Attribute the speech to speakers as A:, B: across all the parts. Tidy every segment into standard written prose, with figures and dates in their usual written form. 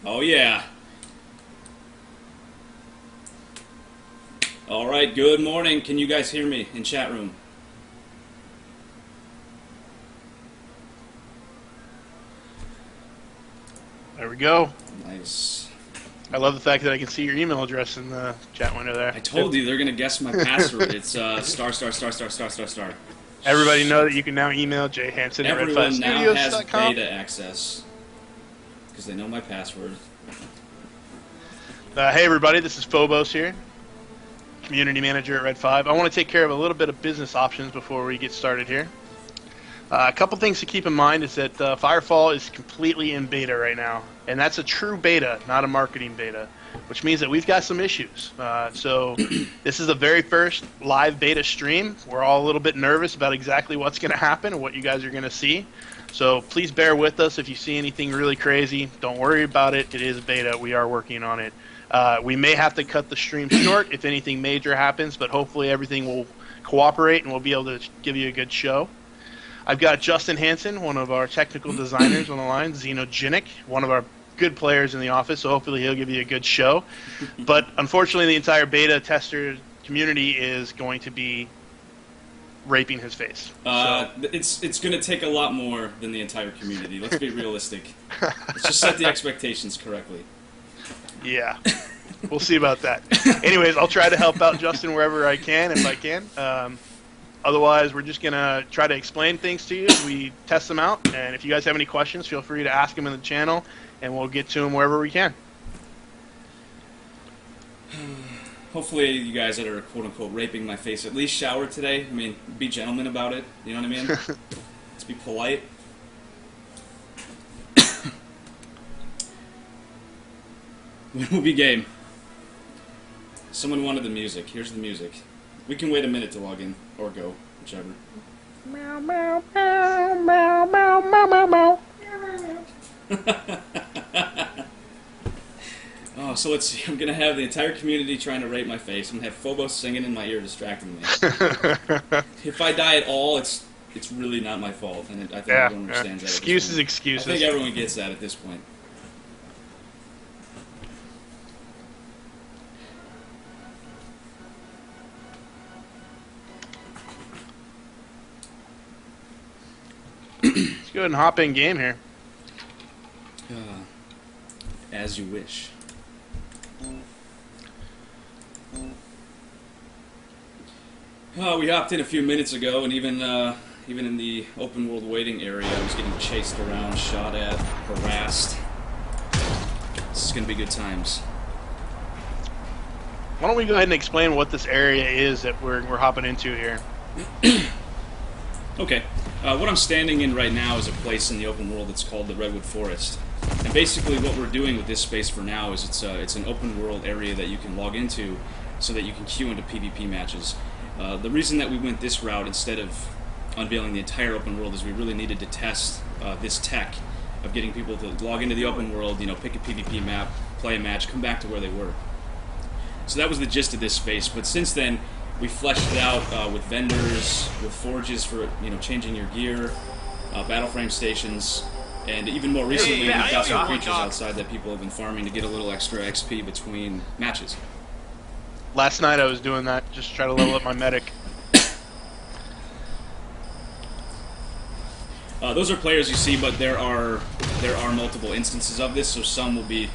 A: Oh yeah. Alright, good morning. Can you guys hear me in chat room?
B: There we go.
A: Nice.
B: I love the fact that I can see your email address in the chat window there.
A: I told you they're gonna guess my password. It's star.
B: Everybody know that you can now email jhansen at
A: Everyone now has
B: red5studios.com.
A: beta access because they know my password.
B: Hey everybody, this is Phobos here, community manager at Red 5. I want to take care of a little bit of business options before we get started here. A couple things to keep in mind is that Firefall is completely in beta right now, and that's a true beta, not a marketing beta, which means that we've got some issues. So this is the very first live beta stream. We're all a little bit nervous about exactly what's going to happen and what you guys are going to see. So please bear with us if you see anything really crazy. Don't worry about it. It is beta. We are working on it. We may have to cut the stream short if anything major happens, but hopefully everything will cooperate and we'll be able to give you a good show. I've got Justin Hansen, one of our technical designers on the line, Xenogenic, one of our good players in the office, so hopefully he'll give you a good show. But unfortunately, the entire beta tester community is going to be raping his face.
A: It's going to take a lot more than the entire community. Let's be realistic. Let's just set the expectations correctly.
B: Yeah, we'll see about that. Anyways, I'll try to help out Justin wherever I can, if I can. Otherwise, we're just going to try to explain things to you as we test them out. And if you guys have any questions, feel free to ask them in the channel, and we'll get to them wherever we can.
A: Hopefully you guys that are quote-unquote raping my face at least shower today. I mean, be gentlemen about it. You know what I mean? Let's be polite. When will be game? Someone wanted the music. Here's the music. We can wait a minute to log in, or go, whichever.
B: Meow, meow, meow, meow, meow, meow, meow, meow.
A: Oh, so let's see. I'm going to have the entire community trying to rape my face. I'm going to have Phobos singing in my ear, distracting me. If I die at all, it's really not my fault, and I think everyone understands that.
B: Excuses, excuses.
A: I think everyone gets that at this point.
B: Let's go ahead and hop in game here.
A: As you wish. We hopped in a few minutes ago, and even in the open world waiting area, I was getting chased around, shot at, harassed. This is going to be good times.
B: Why don't we go ahead and explain what this area is that we're hopping into here?
A: Okay. What I'm standing in right now is a place in the open world that's called the Redwood Forest. And basically what we're doing with this space for now is it's an open world area that you can log into so that you can queue into PvP matches. The reason that we went this route instead of unveiling the entire open world is we really needed to test this tech of getting people to log into the open world, you know, pick a PvP map, play a match, come back to where they were. So that was the gist of this space, but since then we fleshed it out with vendors, with forges for, you know, changing your gear, battle frame stations, and even more recently we've got some creatures outside that people have been farming to get a little extra XP between matches.
B: Last night I was doing that, just to try to level up my medic.
A: Those are players you see, but there are multiple instances of this, so some will be,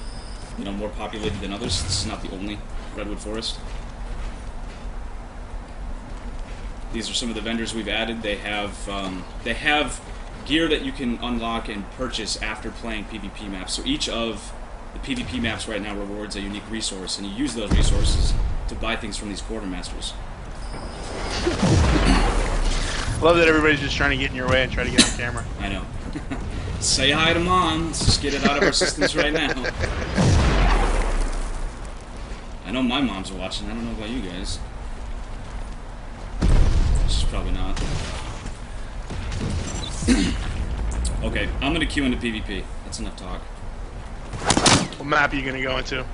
A: you know, more populated than others. This is not the only Redwood Forest. These are some of the vendors we've added. They have gear that you can unlock and purchase after playing PvP maps. So each of the PvP maps right now rewards a unique resource, and you use those resources to buy things from these quartermasters.
B: Love that everybody's just trying to get in your way and try to get on camera.
A: I know. Say hi to Mom. Let's just get it out of our systems right now. I know my mom's watching. I don't know about you guys. She's probably not. Okay, I'm gonna queue into PvP. That's enough talk.
B: What map are you gonna go into?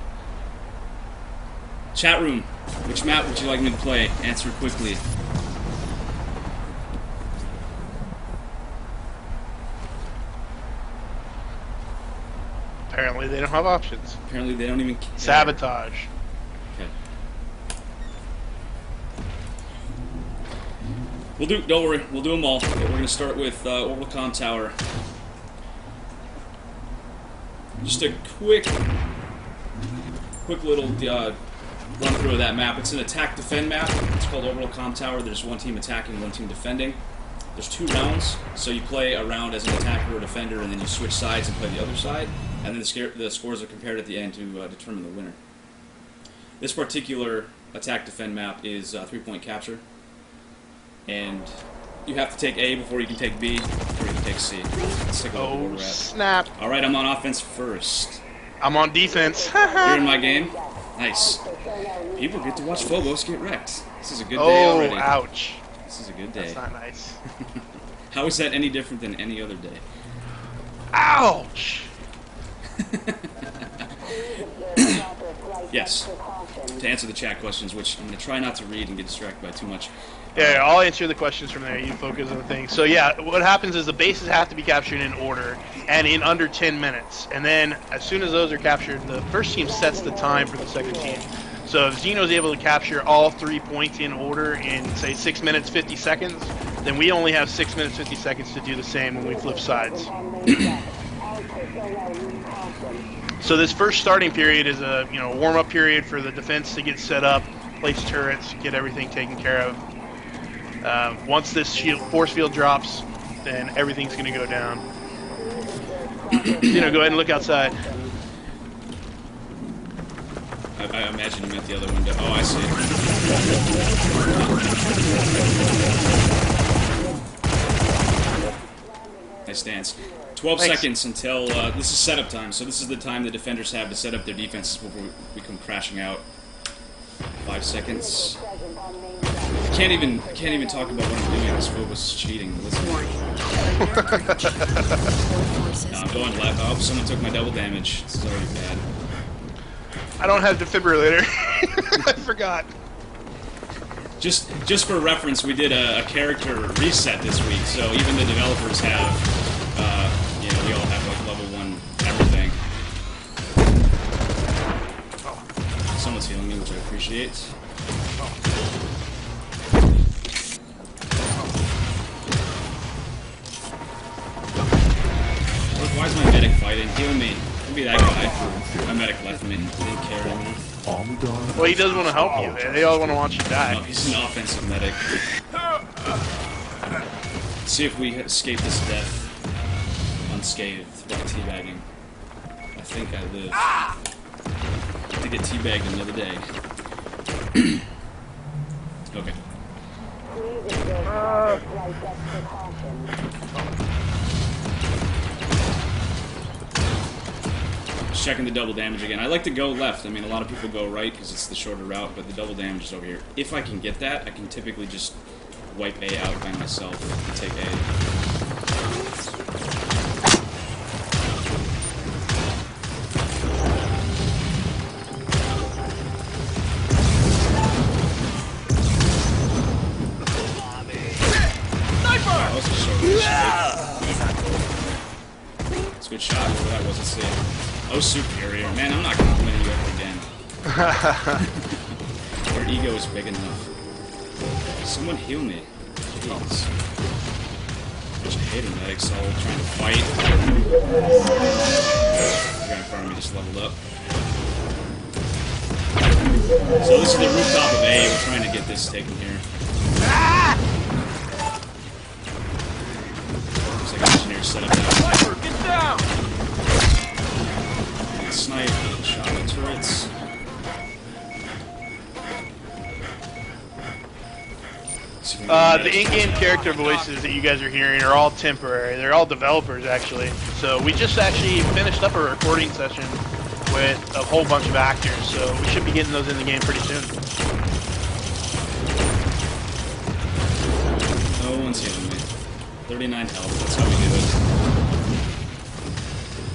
A: Chat room. Which map would you like me to play? Answer quickly.
B: Apparently they don't have options.
A: Apparently they don't even care.
B: Sabotage.
A: Okay. Don't worry, we'll do them all. But we're going to start with Orbital Comm Tower. Just a quick little run through of that map. It's an attack-defend map. It's called Orbital Comm Tower. There's one team attacking, one team defending. There's 2 rounds, so you play a round as an attacker or defender, and then you switch sides and play the other side, and then the scores are compared at the end to determine the winner. This particular attack-defend map is 3-point capture, and you have to take A before you can take B, before you can take C. Let's take a look at where we're at.
B: Snap!
A: Alright, I'm on offense first.
B: I'm on defense.
A: You're in my game? Nice. People get to watch Phobos get wrecked. This is a good day already.
B: Oh, ouch.
A: This is a good day.
B: That's not nice.
A: How is that any different than any other day?
B: Ouch!
A: Yes. To answer the chat questions, which I'm going to try not to read and get distracted by too much.
B: Yeah, I'll answer the questions from there. You focus on the thing. So yeah, what happens is the bases have to be captured in order and in under 10 minutes. And then as soon as those are captured, the first team sets the time for the second team. So if Xeno's able to capture all 3 points in order in, say, 6 minutes, 50 seconds, then we only have 6 minutes, 50 seconds to do the same when we flip sides. So this first starting period is a warm-up period for the defense to get set up, place turrets, get everything taken care of. Once this force field drops, then everything's going to go down. Go ahead and look outside.
A: I imagine you meant the other window. Oh, I see. Nice stance. 12 seconds until this is setup time. So this is the time the defenders have to set up their defenses before we come crashing out. 5 seconds. I can't even talk about what I'm doing. This Phobos is cheating. Listen. No, I'm going left. Oh, someone took my double damage. This is already bad.
B: I don't have defibrillator. I forgot.
A: Just for reference, we did a character reset this week, so even the developers have, we all have like level 1 everything. Someone's healing me, which I appreciate. Look, why is my medic fighting? Heal me. Be that guy. My medic left me. He didn't care anymore.
B: Well, he does want to help you. They all want to watch you die.
A: No, he's an offensive medic. Let's see if we escape this death unscathed by teabagging. I think I live to get teabagged another day. Okay. Checking the double damage again. I like to go left. I mean, a lot of people go right because it's the shorter route, but the double damage is over here. If I can get that, I can typically just wipe A out by myself and take A. Wow, that was a short range. It's a good shot. Whatever that was, let's see. Oh, superior. Man, I'm not complimenting you ever again. Your ego is big enough. Someone heal me. Jeez. Bunch of hater medics all trying to fight. The guy in front of me just leveled up. So this is the rooftop of A. We're trying to get this taken here. Looks like an engineer set up that.
C: Get down!
A: Snipe, shot the turrets.
B: The in-game character voices that you guys are hearing are all temporary. They're all developers, actually. So we just actually finished up a recording session with a whole bunch of actors, so we should be getting those in the game pretty soon.
A: No one's healing me. 39 health, that's how we do it.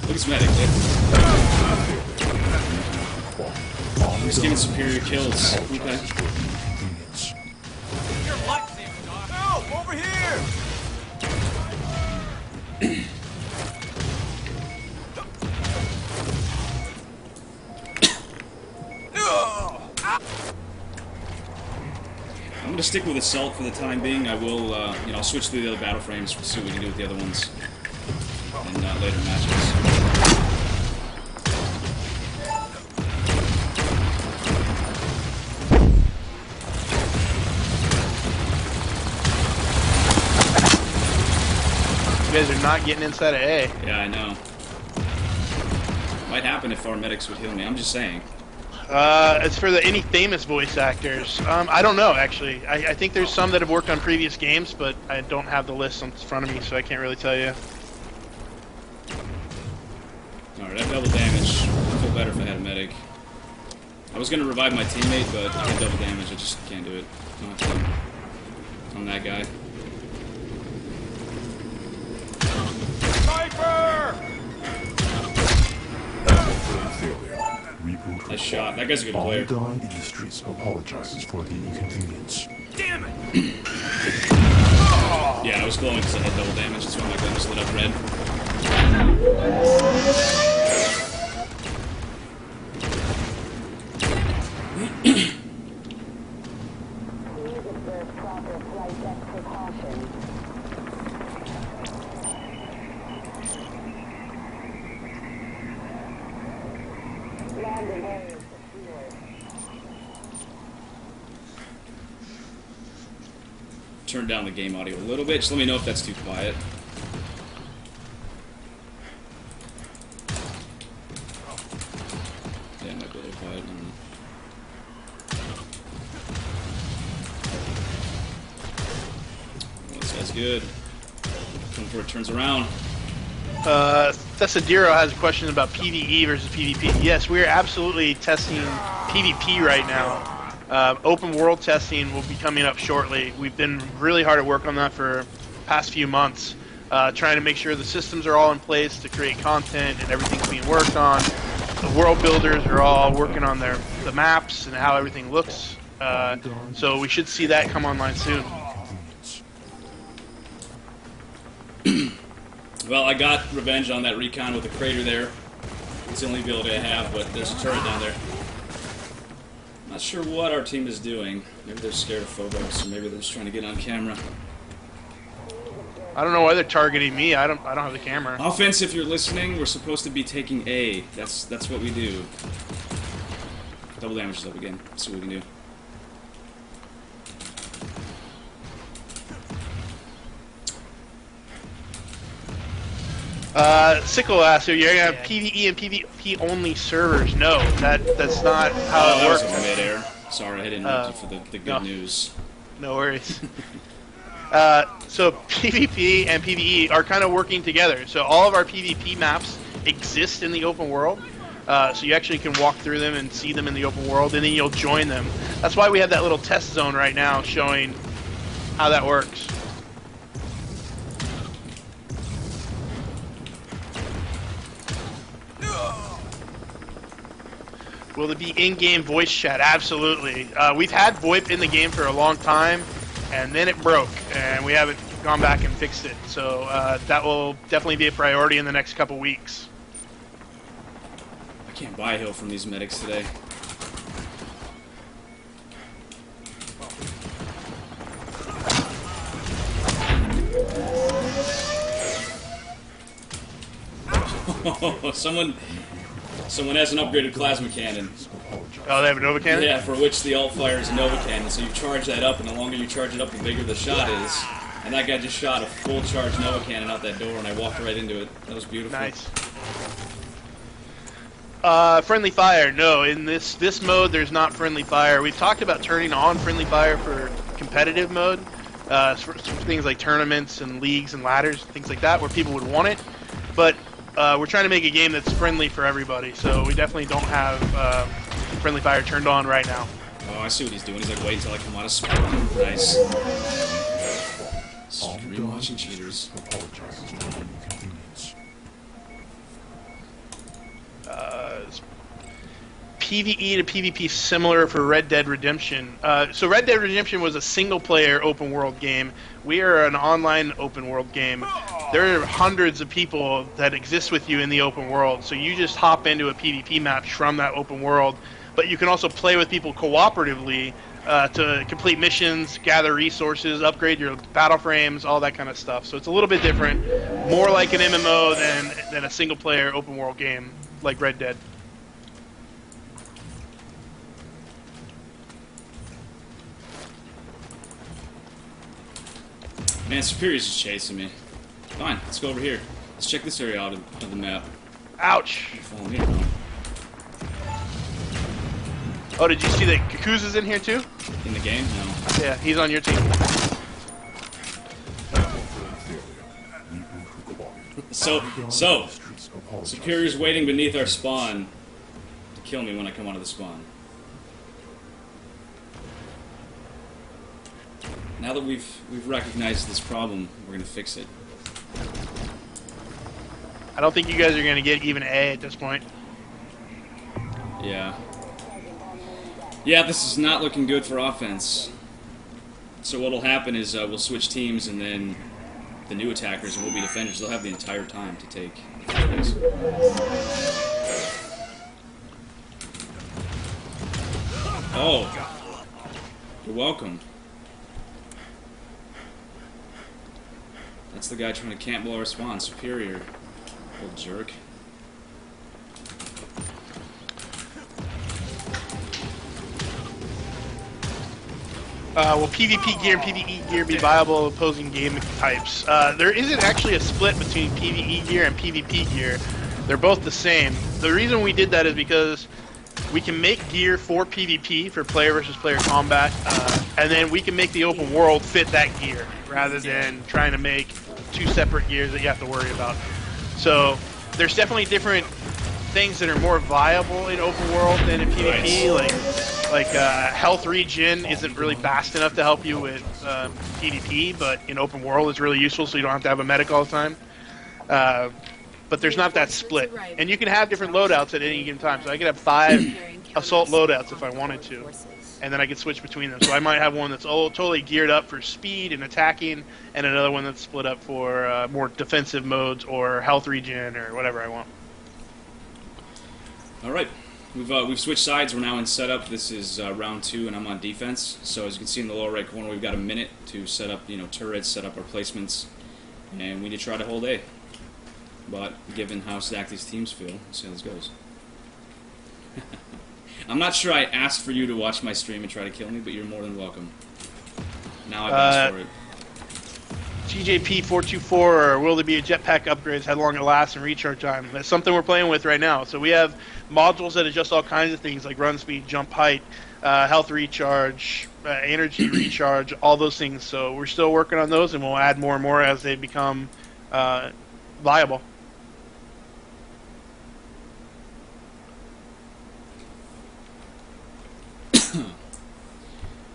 A: Look at his medic, dude. He's getting superior kills. Okay.
C: Help! Over here!
A: stick with Assault for the time being. I will, you know, I'll switch through the other battle frames to see what we can do with the other ones in later matches.
B: You guys are not getting inside of A.
A: Yeah, I know. Might happen if our medics would heal me. I'm just saying.
B: As for any famous voice actors, I don't know, actually. I think there's some that have worked on previous games, but I don't have the list in front of me, so I can't really tell you.
A: Alright, I have double damage. I'd feel better if I had a medic. I was going to revive my teammate, but I had double damage. I just can't do it. On that guy.
C: Sniper!
A: Nice shot. That guy's a good player.
D: Industries apologizes for the inconvenience.
C: Damn it!
A: Yeah, I was glowing because I had double damage. That's why my gun just lit up red. Turn down the game audio a little bit. Just let me know if that's too quiet. Yeah, it might be a little quiet. I don't know. Well, this guy's good. Come before it turns around.
B: Thessadiro has a question about PvE versus PvP. Yes, we are absolutely testing PvP right now. Open world testing will be coming up shortly. We've been really hard at work on that for the past few months, trying to make sure the systems are all in place to create content and everything's being worked on. The world builders are all working on the maps and how everything looks. So we should see that come online soon.
A: Well, I got revenge on that recon with the crater there. It's the only ability I have, but there's a turret down there. Not sure what our team is doing. Maybe they're scared of Phobos, or maybe they're just trying to get on camera.
B: I don't know why they're targeting me. I don't have the camera.
A: Offense, if you're listening, we're supposed to be taking A. That's what we do. Double damage is up again. Let's see what we can do.
B: Sickle asks, so you're gonna have PvE and PvP only servers? No, that's not how it works.
A: That was mid-air. Sorry, I didn't interrupt you for the good news.
B: No worries. So PvP and PvE are kind of working together. So all of our PvP maps exist in the open world. So you actually can walk through them and see them in the open world, and then you'll join them. That's why we have that little test zone right now showing how that works. Will there be in-game voice chat? Absolutely. We've had VoIP in the game for a long time, and then it broke, and we haven't gone back and fixed it. So that will definitely be a priority in the next couple weeks.
A: I can't buy heal from these medics today. Someone has an upgraded plasma cannon.
B: Oh, they have a Nova cannon?
A: Yeah, for which the alt fire is a Nova cannon. So you charge that up, and the longer you charge it up, the bigger the shot is. And that guy just shot a full charge Nova cannon out that door, and I walked right into it. That was beautiful.
B: Nice. Friendly fire. No, in this mode, there's not friendly fire. We've talked about turning on friendly fire for competitive mode, for things like tournaments and leagues and ladders, things like that, where people would want it. But we're trying to make a game that's friendly for everybody, so we definitely don't have friendly fire turned on right now.
A: Oh, I see what he's doing. He's like, wait until I come out of spawn. Nice. Stream watching cheaters.
B: PvE to PvP similar for Red Dead Redemption. So Red Dead Redemption was a single-player open-world game. We are an online open-world game. There are hundreds of people that exist with you in the open world, so you just hop into a PvP match from that open world. But you can also play with people cooperatively to complete missions, gather resources, upgrade your battle frames, all that kind of stuff. So it's a little bit different, more like an MMO than a single-player open-world game like Red Dead.
A: Man, Superior's just chasing me. Fine, let's go over here. Let's check this area out of the map.
B: Ouch!
A: Follow me around.
B: Oh, did you see that Kaku's is in here too?
A: In the game? No.
B: Yeah, he's on your team.
A: So, Superior's waiting beneath our spawn to kill me when I come out of the spawn. Now that we've recognized this problem, we're gonna fix it.
B: I don't think you guys are going to get even A at this point.
A: Yeah. Yeah, this is not looking good for offense. So what'll happen is we'll switch teams, and then the new attackers will be defenders. They'll have the entire time to take the first place. Oh. You're welcome. That's the guy trying to camp below our spawn. Superior. Old jerk.
B: Will PvP gear and PvE gear be viable opposing game types? There isn't actually a split between PvE gear and PvP gear. They're both the same. The reason we did that is because we can make gear for PvP, for player versus player combat, and then we can make the open world fit that gear, rather than trying to make two separate gears that you have to worry about. So there's definitely different things that are more viable in open world than in PvP. Like health regen isn't really fast enough to help you with PvP, but in open world it's really useful, so you don't have to have a medic all the time. But there's not that split, and you can have different loadouts at any given time. So I could have 5 assault loadouts if I wanted to, and then I could switch between them. So I might have one that's totally geared up for speed and attacking, and another one that's split up for more defensive modes or health regen or whatever I want.
A: All right, we've switched sides. We're now in setup. This is round 2, and I'm on defense. So as you can see in the lower right corner, we've got a minute to set up, turrets, set up our placements, and we need to try to hold A. But given how stacked these teams feel, let's see how this goes. I'm not sure I asked for you to watch my stream and try to kill me, but you're more than welcome. Now I've asked for it.
B: TJP424, or will there be a jetpack upgrades, how long it lasts, and recharge time? That's something we're playing with right now. So we have modules that adjust all kinds of things, like run speed, jump height, health recharge, energy recharge, all those things. So we're still working on those, and we'll add more and more as they become viable.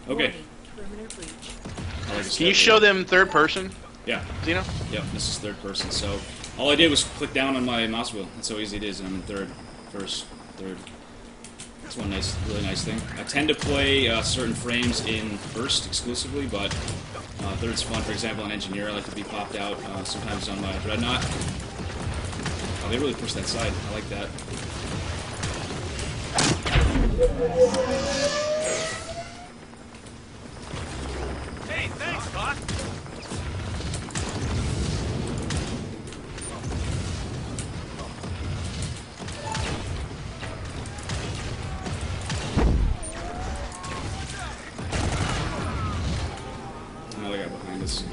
A: Okay.
B: Can you show them third person?
A: Yeah.
B: Zeno?
A: Yep, this is third person. So all I did was click down on my mouse wheel. That's how easy it is, and I'm in third. That's one really nice thing. I tend to play certain frames in first exclusively, but third's fun. For example, on Engineer, I like to be popped out sometimes on my Dreadnought. Oh, they really push that side. I like that.
C: Hey, thanks, Doc.
A: Another guy behind us.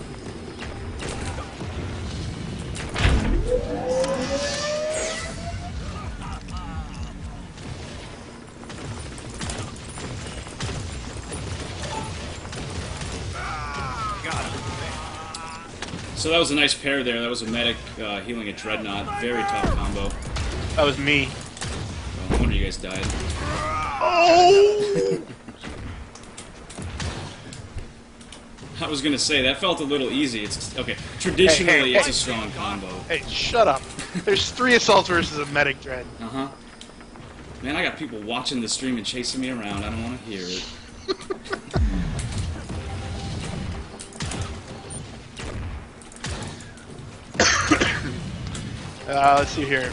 A: So that was a nice pair there. That was a medic healing a Dreadnought. Very tough combo.
B: That was me.
A: Well, no wonder you guys died.
B: Oh!
A: I was gonna say that felt a little easy. It's okay. Traditionally, it's a strong combo.
B: Hey, shut up. There's 3 assaults versus a medic dread.
A: Uh-huh. Man, I got people watching the stream and chasing me around. I don't want to hear it.
B: Let's see here.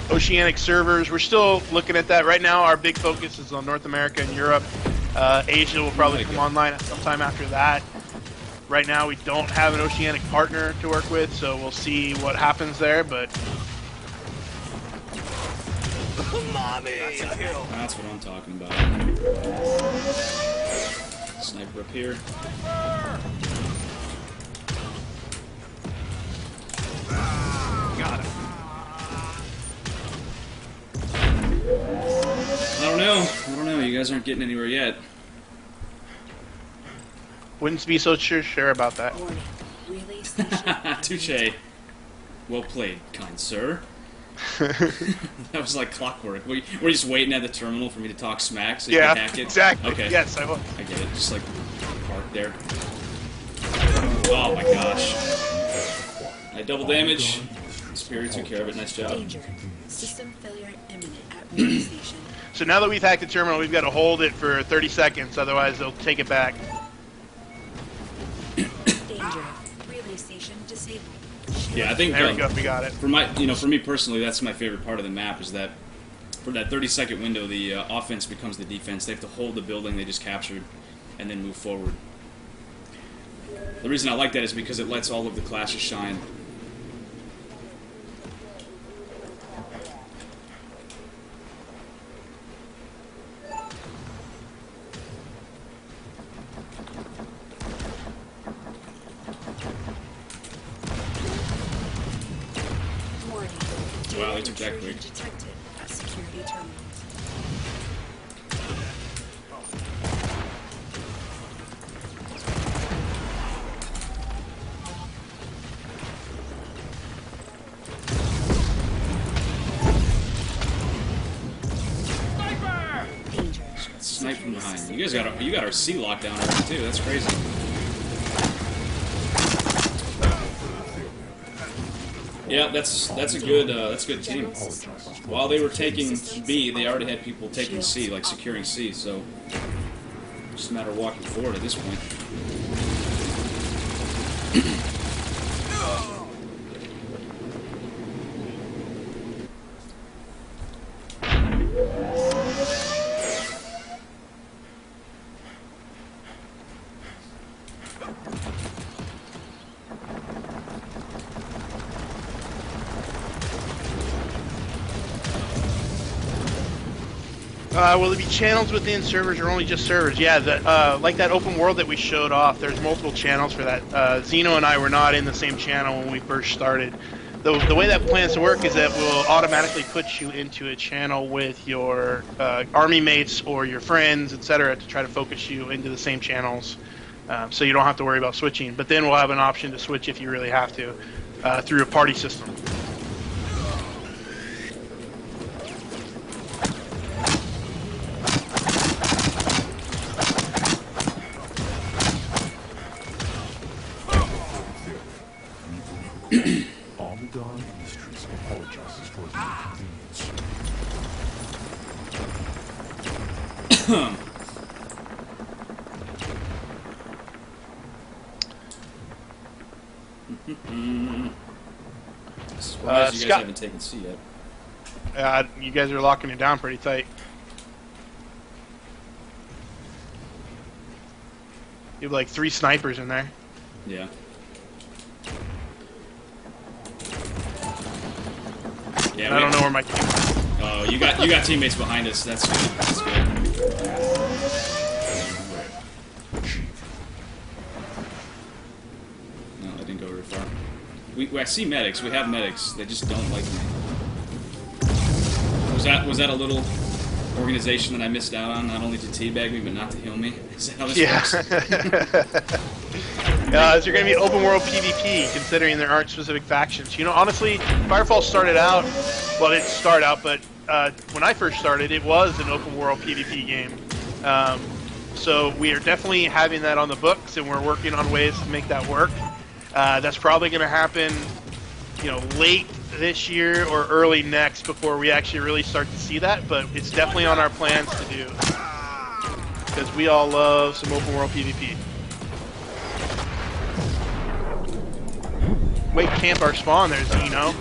B: Oceanic servers, we're still looking at that. Right now, our big focus is on North America and Europe. Asia will probably come online at sometime after that. Right now, we don't have an Oceanic partner to work with, so we'll see what happens there, but...
A: That's what I'm talking about. Sniper up here.
C: Got him.
A: I don't know. You guys aren't getting anywhere yet.
B: Wouldn't be so sure about that.
E: Warning. Relay station.
A: Touche. Well played, kind sir. That was like clockwork. We're just waiting at the terminal for me to talk smack so you can hack it?
B: Exactly.
A: Okay.
B: Yes, I will.
A: I get it. Just like park there. Oh my gosh. I double damage. Spirit took care of it. Nice job.
E: Danger. System failure imminent at relay station.
B: So now that we've hacked the terminal, we've got to hold it for 30 seconds, otherwise they'll take it back.
E: Danger. Relay station disabled.
A: Yeah, I think
B: There we go, we got it.
A: for me personally, that's my favorite part of the map is that for that 30-second window, the offense becomes the defense. They have to hold the building they just captured and then move forward. The reason I like that is because it lets all of the classes shine.
E: Warning.
A: Wow, they
E: Data
A: took that
E: intrusion
A: quick.
E: detected at security terminals. Danger.
A: Snipe from behind. You guys got our C lockdown already too. That's crazy. Yeah, that's a good team. While they were taking B, they already had people taking C, like securing C. So just a matter of walking forward at this point.
B: Will there be channels within servers or only just servers? Yeah, like that open world that we showed off, there's multiple channels for that. Zeno and I were not in the same channel when we first started. The way that plans to work is that we'll automatically put you into a channel with your army mates or your friends, etc., to try to focus you into the same channels, so you don't have to worry about switching. But then we'll have an option to switch if you really have to, through a party system.
D: Armadon Industries apologizes for the inconvenience.
A: Surprised you guys
B: Scott-
A: haven't taken C yet.
B: You guys are locking it down pretty tight. You have like 3 snipers in there.
A: Yeah. Yeah.
B: I don't know where my team is.
A: Oh, you got teammates behind us. That's good. That's good. No, I didn't go very far. I see medics. We have medics. They just don't like me. Was that a little organization that I missed out on? Not only to teabag me, but not to heal me. Is that how this works?
B: Is there going to be open world PvP, considering there aren't specific factions? You know, honestly, Firefall started out, well, it didn't start out, but when I first started, it was an open world PvP game. So we are definitely having that on the books, and we're working on ways to make that work. That's probably going to happen, you know, late this year or early next before we actually really start to see that, but it's definitely on our plans to do, because we all love some open world PvP. Wait, camp our spawn there, Zeno.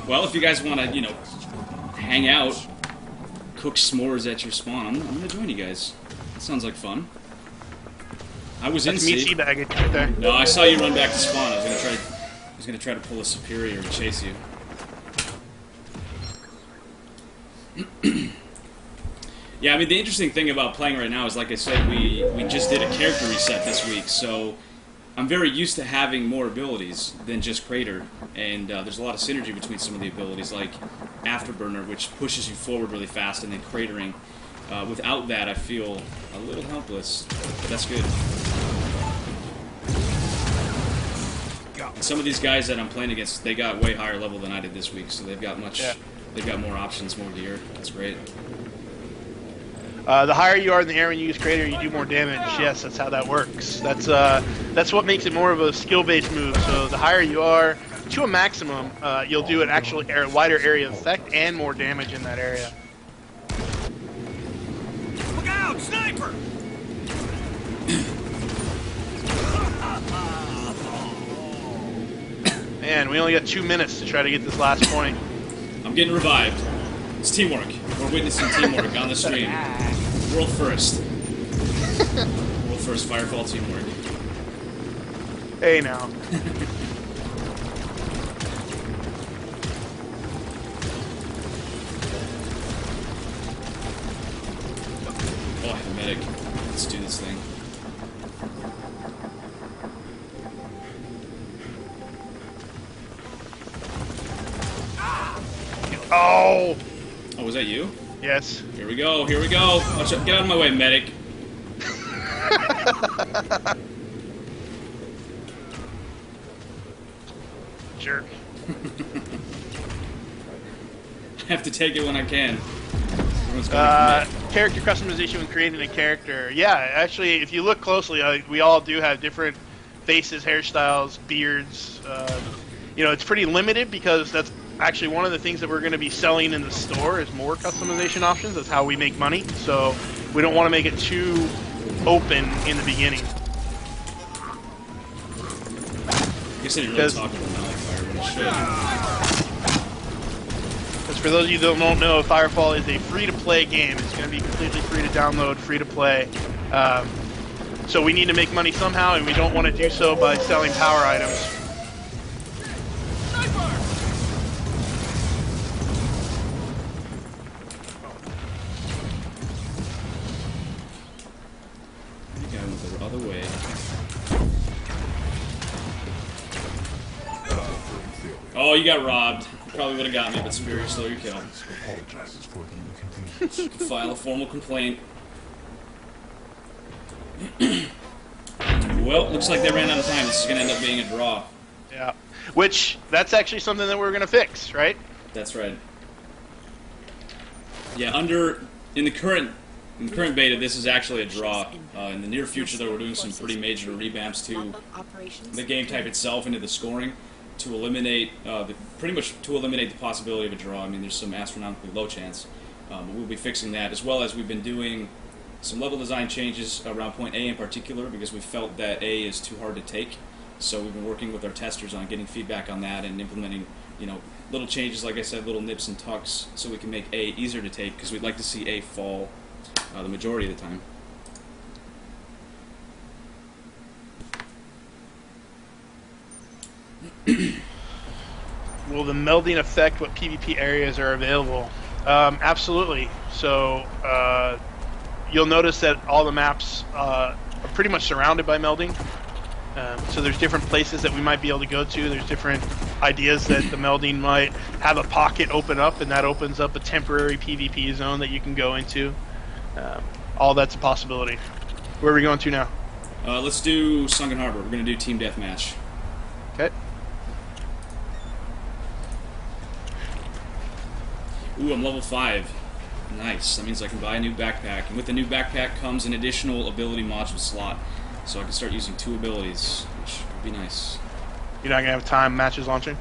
A: Well, if you guys want to, you know, hang out, cook s'mores at your spawn, I'm gonna join you guys. That sounds like fun. I was
B: That's
A: in
B: me
A: C.
B: teabagging right there.
A: No, I saw you run back to spawn. I was gonna try to pull a superior and chase you. Yeah, I mean, the interesting thing about playing right now is, like I said, we just did a character reset this week, so I'm very used to having more abilities than just Crater, and there's a lot of synergy between some of the abilities, like Afterburner, which pushes you forward really fast, and then Cratering. Without that, I feel a little helpless, but that's good. And some of these guys that I'm playing against, they got way higher level than I did this week, so they've got more options, more gear. That's great.
B: The higher you are in the air when you use Crater, you do more damage. Yes, that's how that works. That's what makes it more of a skill-based move. So the higher you are, to a maximum, you'll do an actual wider area effect and more damage in that area.
C: Look out, sniper!
B: Man, we only got 2 minutes to try to get this last point.
A: I'm getting revived. It's teamwork. We're witnessing teamwork on the stream. World first. World first Firefall teamwork.
B: Hey now.
A: Oh, I have a medic. Let's do this thing.
B: Oh!
A: Oh, was that you?
B: Yes.
A: Here we go, here we go. Watch out. Get out of my way, medic.
B: Jerk.
A: I have to take it when I can. Everyone's gonna commit.
B: Character customization when creating a character. Yeah, actually, if you look closely, we all do have different faces, hairstyles, beards. You know, it's pretty limited because that's actually one of the things that we're going to be selling in the store is more customization options. That's how we make money. So we don't want to make it too open in the beginning.
A: I guess I didn't really talk about Malifire, but I should.
B: Because for those of you that don't know, Firefall is a free-to-play game. It's going to be completely free to download, free to play. So we need to make money somehow, and we don't want to do so by selling power items.
A: The guy went the other way. Oh, you got robbed. Probably would have got me, but Superior slow your kill.
D: Apologizes for the inconvenience.
A: File a formal complaint. Well, looks like they ran out of time. This is going to end up being a draw.
B: Yeah. Which, that's actually something that we're going to fix, right?
A: That's right. Yeah, in the current beta, this is actually a draw. In the near future, though, we're doing some pretty major revamps to the game type itself into the scoring to eliminate pretty much to eliminate the possibility of a draw. I mean, there's some astronomically low chance, but we'll be fixing that, as well as we've been doing some level design changes around point A in particular, because we felt that A is too hard to take. So we've been working with our testers on getting feedback on that and implementing, you know, little changes, like I said, little nips and tucks, so we can make A easier to take, because we'd like to see A fall the majority of the time.
B: Will the melding affect what PvP areas are available? Absolutely. So you'll notice that all the maps are pretty much surrounded by melding. So there's different places that we might be able to go to. There's different ideas that the melding might have a pocket open up, and that opens up a temporary PvP zone that you can go into. All that's a possibility. Where are we going to now?
A: Let's do Sunken Harbor. We're going to do Team Deathmatch.
B: Okay.
A: Ooh, I'm level 5. Nice. That means I can buy a new backpack. And with the new backpack comes an additional ability module slot. So I can start using 2 abilities, which would be nice.
B: You're not going to have time matches launching?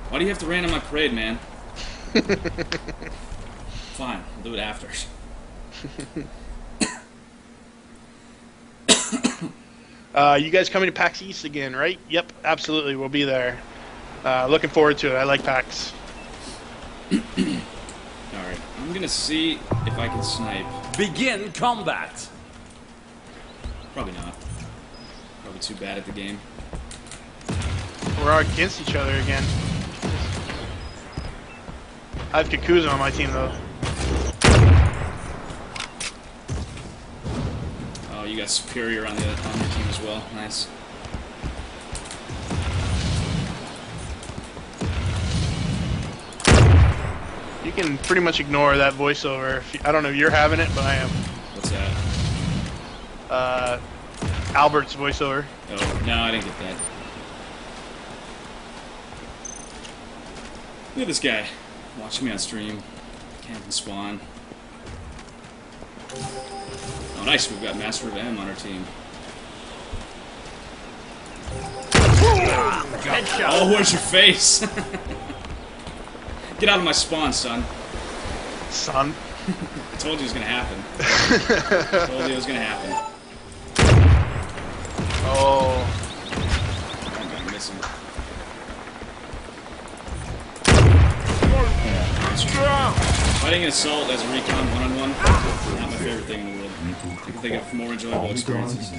A: Why do you have to rain on my parade, man? Fine, I'll do it after.
B: You guys coming to PAX East again, right? Yep, absolutely. We'll be there. Looking forward to it. I like PAX.
A: Alright, I'm gonna see if I can snipe.
C: Begin combat.
A: Probably not. Probably too bad at the game.
B: We're against each other again. I have Kakuza on my team, though.
A: Oh, you got Superior on your team as well. Nice.
B: You can pretty much ignore that voiceover. I don't know if you're having it, but I am.
A: What's that?
B: Albert's voiceover.
A: Oh, no, I didn't get that. Look at this guy. Watching me on stream. Camping spawn. Oh, nice. We've got Master of M on our team.
C: Headshot.
A: Oh, where's your face? Get out of my spawn, son.
B: Son.
A: I told you it was gonna happen. I told you it was gonna happen.
B: Oh.
A: I'm gonna miss him. Fighting an assault as a recon one-on-one, not my favorite thing in the world. I can think of more enjoyable experiences.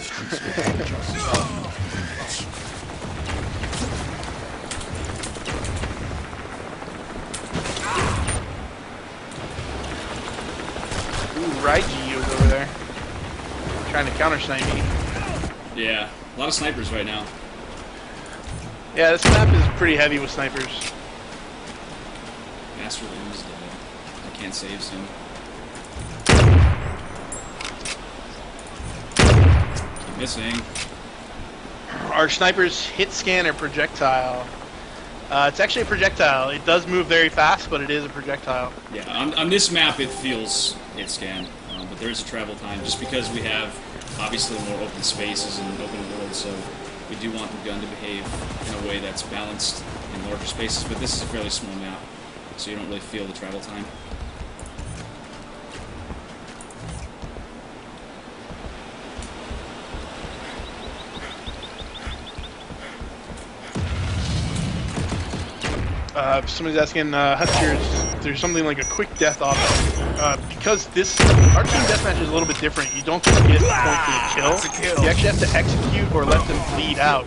B: Ooh, Raiji was over there. Trying to counter-snipe me.
A: Yeah, a lot of snipers right now.
B: Yeah, this map is pretty heavy with snipers.
A: Master of M is dead. I can't save soon. Keep missing.
B: Our snipers hit scan or projectile. It's actually a projectile. It does move very fast, but it is a projectile.
A: Yeah, on this map it feels hit scan, but there is a travel time just because we have obviously more open spaces and open worlds, so we do want the gun to behave in a way that's balanced in larger spaces, but this is a fairly small map, so you don't really feel the travel time.
B: Somebody's asking, Husker, if there's something like a quick death option. Because our team deathmatch is a little bit different. You don't just get a point to a kill. You actually have to execute or let them bleed out.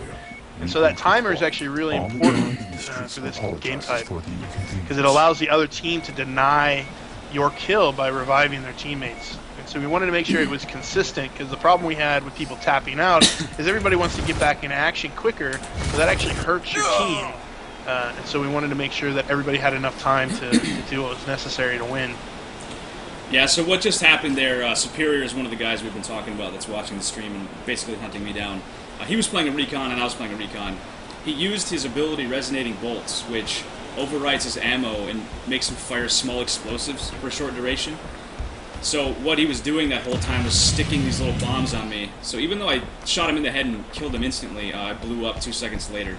B: And so that timer is actually really important for this game type. Because it allows the other team to deny your kill by reviving their teammates. And so we wanted to make sure it was consistent, because the problem we had with people tapping out is everybody wants to get back in action quicker, but that actually hurts your team. And so we wanted to make sure that everybody had enough time to do what was necessary to win.
A: Yeah, so what just happened there, Superior is one of the guys we've been talking about that's watching the stream and basically hunting me down. He was playing a recon and I was playing a recon. He used his ability Resonating Bolts, which overrides his ammo and makes him fire small explosives for a short duration. So what he was doing that whole time was sticking these little bombs on me. So even though I shot him in the head and killed him instantly, I blew up 2 seconds later.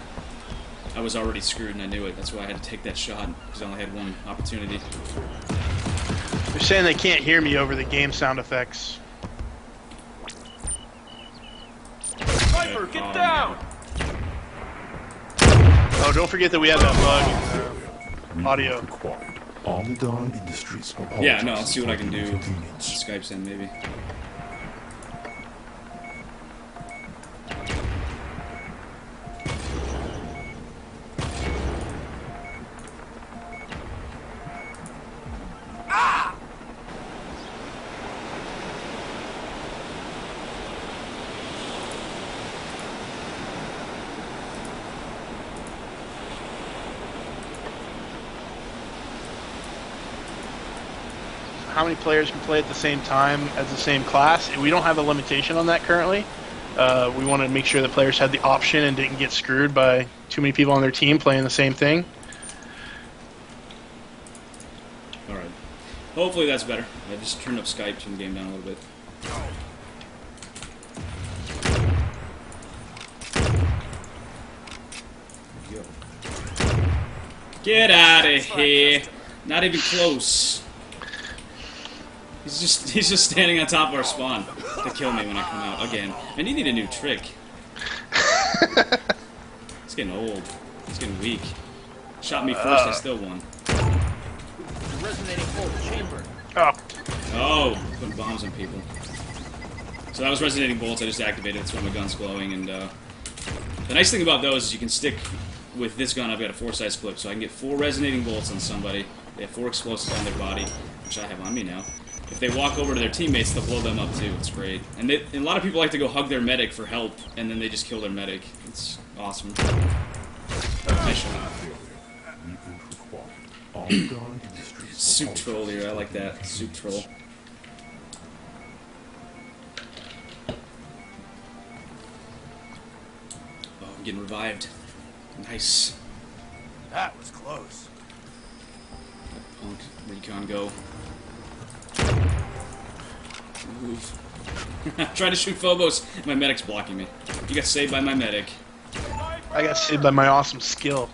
A: I was already screwed and I knew it. That's why I had to take that shot, because I only had one opportunity.
B: They're saying they can't hear me over the game sound effects.
C: Sniper, get down!
B: Oh, don't forget that we have that bug in audio.
A: Yeah, no, I'll see what I can do. Skype send, maybe.
B: How many players can play at the same time as the same class? We don't have a limitation on that currently. We want to make sure that players had the option and didn't get screwed by too many people on their team playing the same thing.
A: Alright. Hopefully that's better. I just turned up Skype, turned the game down a little bit. Get out of here! Not even close. He's just standing on top of our spawn to kill me when I come out again. And you need a new trick. It's getting old. It's getting weak. Shot me first, I still won.
C: Resonating bolt chamber.
B: Oh,
A: Oh, putting bombs on people. So that was resonating bolts. I just activated. That's why my gun's glowing. And the nice thing about those is you can stick with this gun. I've got a 4-size clip, so I can get 4 resonating bolts on somebody. They have 4 explosives on their body, which I have on me now. If they walk over to their teammates, they'll blow them up too. It's great. And a lot of people like to go hug their medic for help, and then they just kill their medic. It's awesome. Nice shot. Soup troll here. I like that. Soup troll. Oh, I'm getting revived. Nice.
C: That was close.
A: Punk. Recon go. Move. Try to shoot Phobos. My medic's blocking me. You got saved by my medic.
B: I got saved by my awesome skill.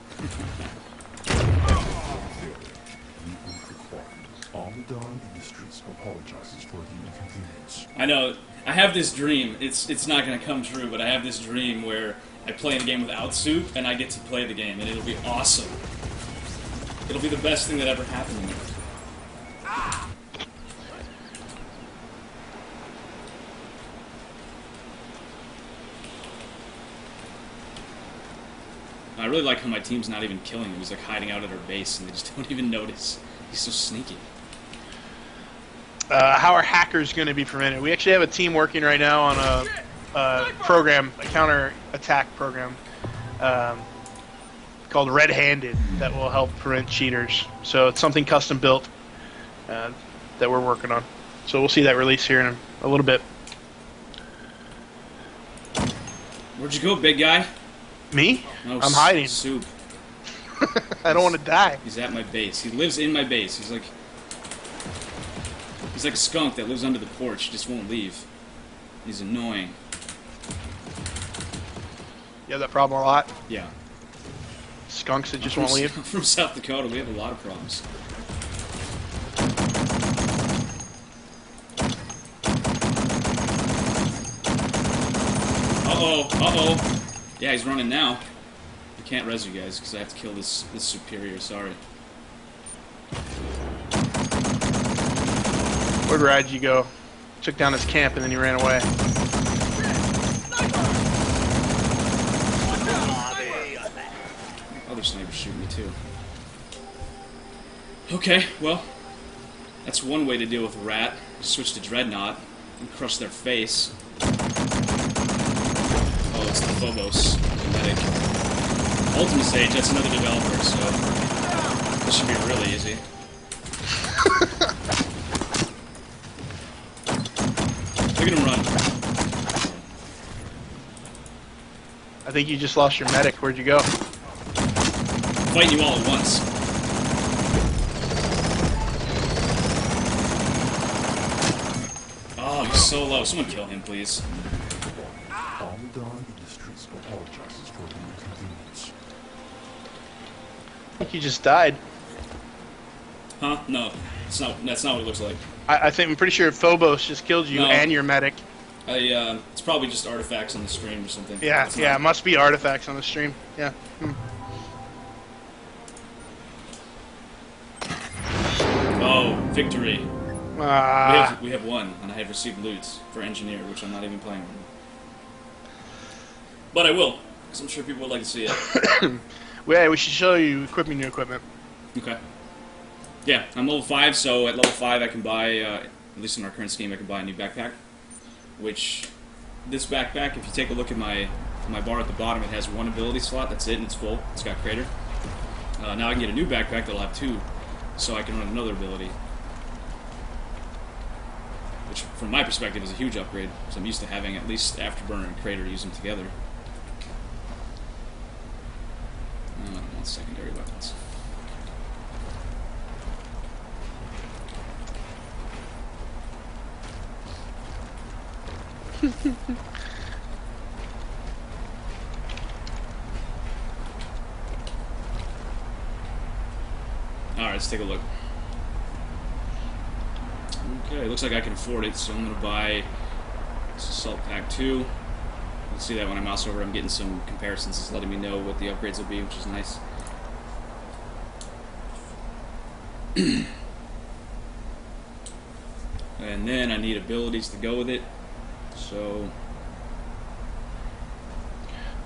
D: Industries apologizes for the inconvenience.
A: I know. I have this dream. It's not going to come true, but I have this dream where I play in a game without soup, and I get to play the game, and it'll be awesome. It'll be the best thing that ever happened to me. I really like how my team's not even killing him. He's like hiding out at our base, and they just don't even notice. He's so sneaky.
B: How are hackers going to be prevented? We actually have a team working right now on a program, a counter-attack program called Red Handed that will help prevent cheaters. So it's something custom built that we're working on. So we'll see that release here in a little bit.
A: Where'd you go, big guy?
B: Me?
A: No,
B: I'm hiding.
A: Soup.
B: I don't want to die.
A: He's at my base. He lives in my base. He's like a skunk that lives under the porch. He just won't leave. He's annoying.
B: You have that problem a lot?
A: Yeah.
B: Skunks that just won't leave?
A: From South Dakota, we have a lot of problems. Uh-oh, uh-oh. Yeah, he's running now. I can't res you guys, because I have to kill this superior, sorry.
B: Where'd Raji go? Took down his camp and then he ran away.
A: Other snipers shooting me too. Okay, well, that's one way to deal with a rat. Switch to Dreadnought and crush their face. Oh, it's the Phobos, the medic. Ultimate Stage, that's another developer, so this should be really easy. Look at him run.
B: I think you just lost your medic. Where'd you go?
A: Fight you all at once. Oh, he's so low. Someone kill him, please.
D: Industries apologizes for the inconvenience.
B: I think you just died.
A: Huh? No. That's not what it looks like.
B: I think I'm pretty sure Phobos just killed you
A: No.
B: and your medic.
A: It's probably just artifacts on the stream or something.
B: Yeah,
A: It's
B: yeah,
A: not-
B: it must be artifacts on the stream. Yeah.
A: Oh, victory.
B: Ah,
A: We have won, and I have received loot for engineer, which I'm not even playing with. But I will, because I'm sure people would like to see it.
B: yeah, we should show you equipping new equipment.
A: Okay. Yeah, I'm level 5, so at level 5 I can buy, at least in our current scheme, I can buy a new backpack. Which, this backpack, if you take a look at my bar at the bottom, it has 1 ability slot, that's it, and it's full. It's got Crater. Now I can get a new backpack that'll have 2, so I can run another ability. Which, from my perspective, is a huge upgrade, because I'm used to having at least Afterburner and Crater use them together. I don't want secondary weapons. Alright, let's take a look. Okay, looks like I can afford it, so I'm going to buy this Assault Pack 2, can see that when I mouse over, I'm getting some comparisons. It's letting me know what the upgrades will be, which is nice. And then I need abilities to go with it. So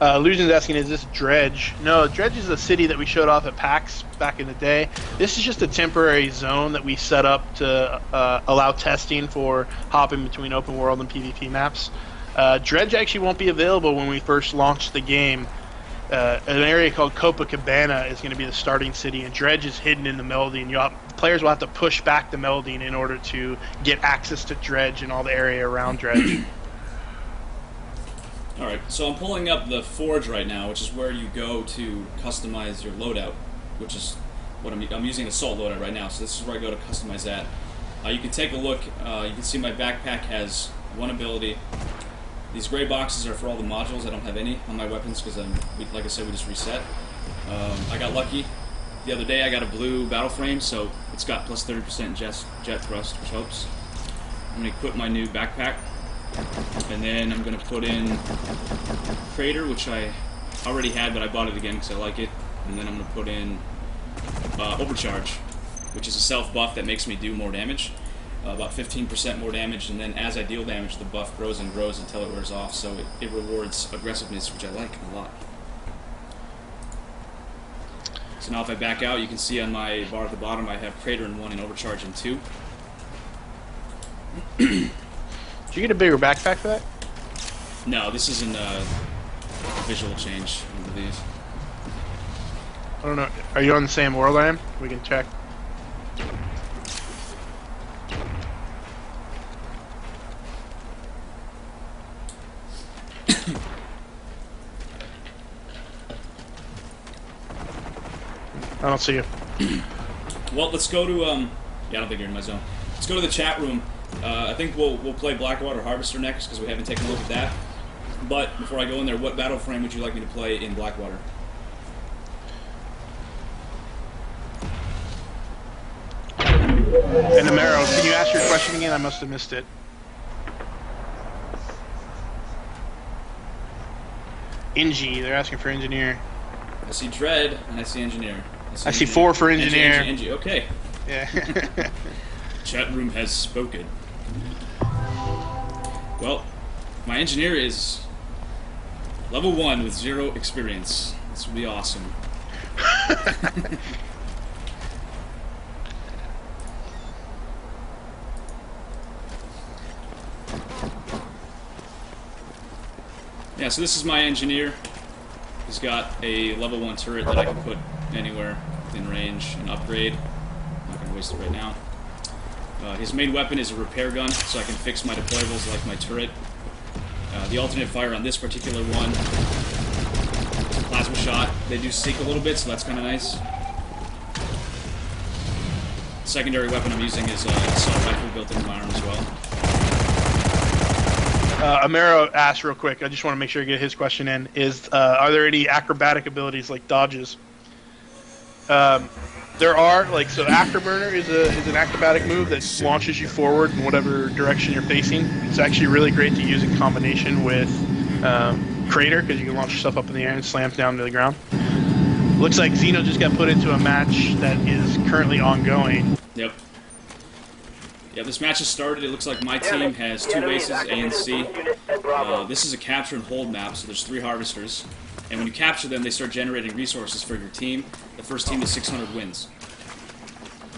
B: Illusion's asking, is this Dredge? No, Dredge is a city that we showed off at PAX back in the day. This is just a temporary zone that we set up to allow testing for hopping between open world and PvP maps. Dredge actually won't be available when we first launch the game. An area called Copacabana is going to be the starting city, and Dredge is hidden in the Melding. Players will have to push back the Melding in order to get access to Dredge and all the area around Dredge.
A: alright, so I'm pulling up the Forge right now, which is where you go to customize your loadout, which is what I'm using Assault loadout right now, so this is where I go to customize that. You can take a look, you can see my backpack has one ability. These gray boxes are for all the modules. I don't have any on my weapons because, like I said, we just reset. I got lucky. The other day I got a blue battle frame, so it's got plus 30% jet thrust, which helps. I'm going to equip my new backpack. And then I'm going to put in Crater, which I already had, but I bought it again because I like it. And then I'm going to put in Overcharge, which is a self-buff that makes me do more damage. About 15% more damage, and then as I deal damage, the buff grows and grows until it wears off, so it rewards aggressiveness, which I like a lot. So now if I back out, you can see on my bar at the bottom, I have Crater in 1 and Overcharge in 2.
B: Did you get a bigger backpack for that?
A: No, this isn't a visual change into these.
B: I don't know. Are you on the same world I am? We can check. I don't see you.
A: Well, let's go to, yeah, I don't think you're in my zone. Let's go to the chat room. I think we'll play Blackwater Harvester next, because we haven't taken a look at that. But, before I go in there, what battle frame would you like me to play in Blackwater?
B: And Amaro, can you ask your question again? I must have missed it. Engie, they're asking for engineer.
A: I see Dread, and I see Engineer.
B: I see 4 for engineer.
A: Engie. Okay.
B: Yeah.
A: Chat room has spoken. Well, my engineer is level 1 with 0 experience. This would be awesome. Yeah, so this is my engineer. He's got a level 1 turret that I can put anywhere within range and upgrade. I'm not going to waste it right now. His main weapon is a repair gun, so I can fix my deployables like my turret. The alternate fire on this particular one is a plasma shot. They do sink a little bit, so that's kind of nice. The secondary weapon I'm using is a assault rifle built into my arm as well.
B: Amaro asked real quick, I just want to make sure I get his question in, is are there any acrobatic abilities like dodges? There are, like, so Afterburner is an acrobatic move that launches you forward in whatever direction you're facing. It's actually really great to use in combination with Crater, because you can launch yourself up in the air and slam down to the ground. Looks like Xeno just got put into a match that is currently ongoing.
A: Yep. Yeah, this match has started. It looks like my team has 2 bases, A and C. This is a capture and hold map, so there's 3 harvesters. And when you capture them, they start generating resources for your team. The first team is 600 wins.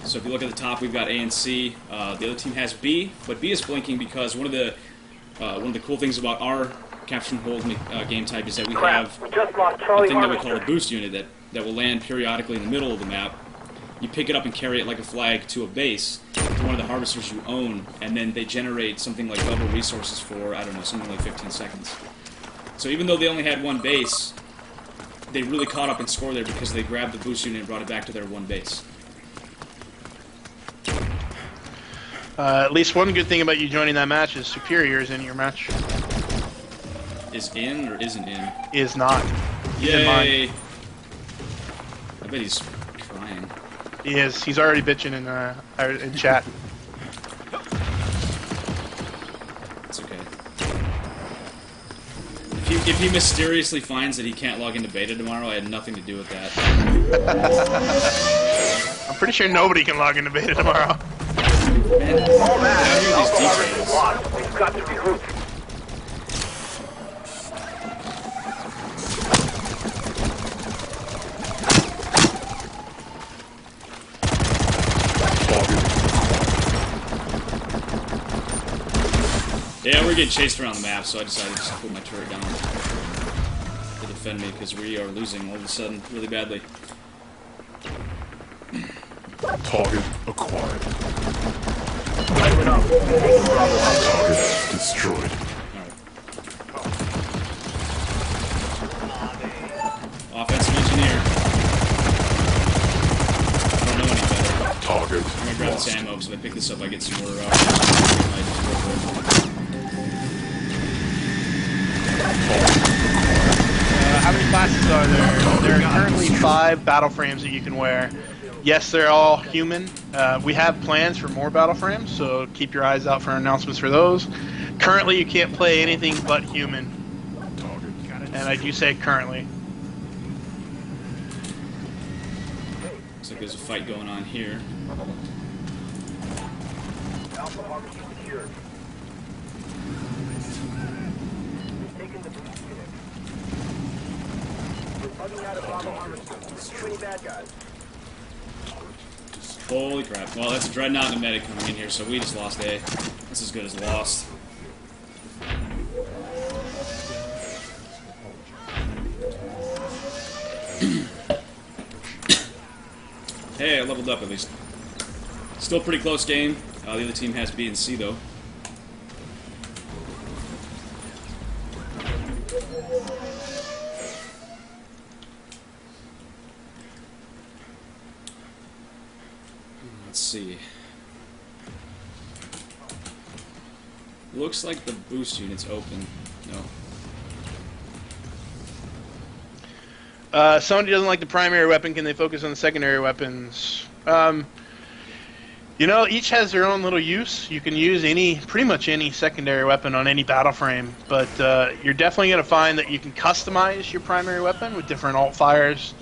A: So if you look at the top, we've got A and C. The other team has B, but B is blinking because one of the cool things about our capture and hold game type is that we have a thing that we call a boost unit that will land periodically in the middle of the map. You pick it up and carry it like a flag to a base, to one of the harvesters you own, and then they generate something like double resources for, I don't know, something like 15 seconds. So even though they only had 1 base, they really caught up in score there because they grabbed the boost unit and brought it back to their 1 base.
B: At least one good thing about you joining that match is Superior is in your match.
A: Is in or isn't in?
B: Is not.
A: Yay! I bet he's crying.
B: He is. He's already bitching in chat.
A: It's okay. if he mysteriously finds that he can't log into beta tomorrow, I had nothing to do with that.
B: I'm pretty sure nobody can log into beta tomorrow.
A: Man, I hear these details.
F: We've got to regroup.
A: Yeah, we're getting chased around the map, so I decided just to put my turret down to defend me, because we are losing all of a sudden really badly.
D: Target acquired. Target destroyed.
A: Offensive engineer. I don't know any better.
D: Target
A: I'm gonna grab
D: lost.
A: this ammo, because if I pick this up, I get some more.
B: How many classes are there? There are currently 5 battle frames that you can wear. Yes, they're all human. We have plans for more battle frames, so keep your eyes out for announcements for those. Currently, you can't play anything but human. And I do say currently.
A: Looks like there's a fight going on here.
F: Alpha harvester secured. We've taken the boost unit. We're bugging out of Bravo harvester. Too many bad guys.
A: Holy crap. Well, that's a Dreadnought and a medic coming in here, so we just lost A. That's as good as lost. Hey, I leveled up at least. Still pretty close game. The other team has B and C, though. Let's see. Looks like the boost unit's open. No.
B: Somebody doesn't like the primary weapon. Can they focus on the secondary weapons? You know, each has their own little use. You can use pretty much any secondary weapon on any battle frame, but you're definitely going to find that you can customize your primary weapon with different alt fires,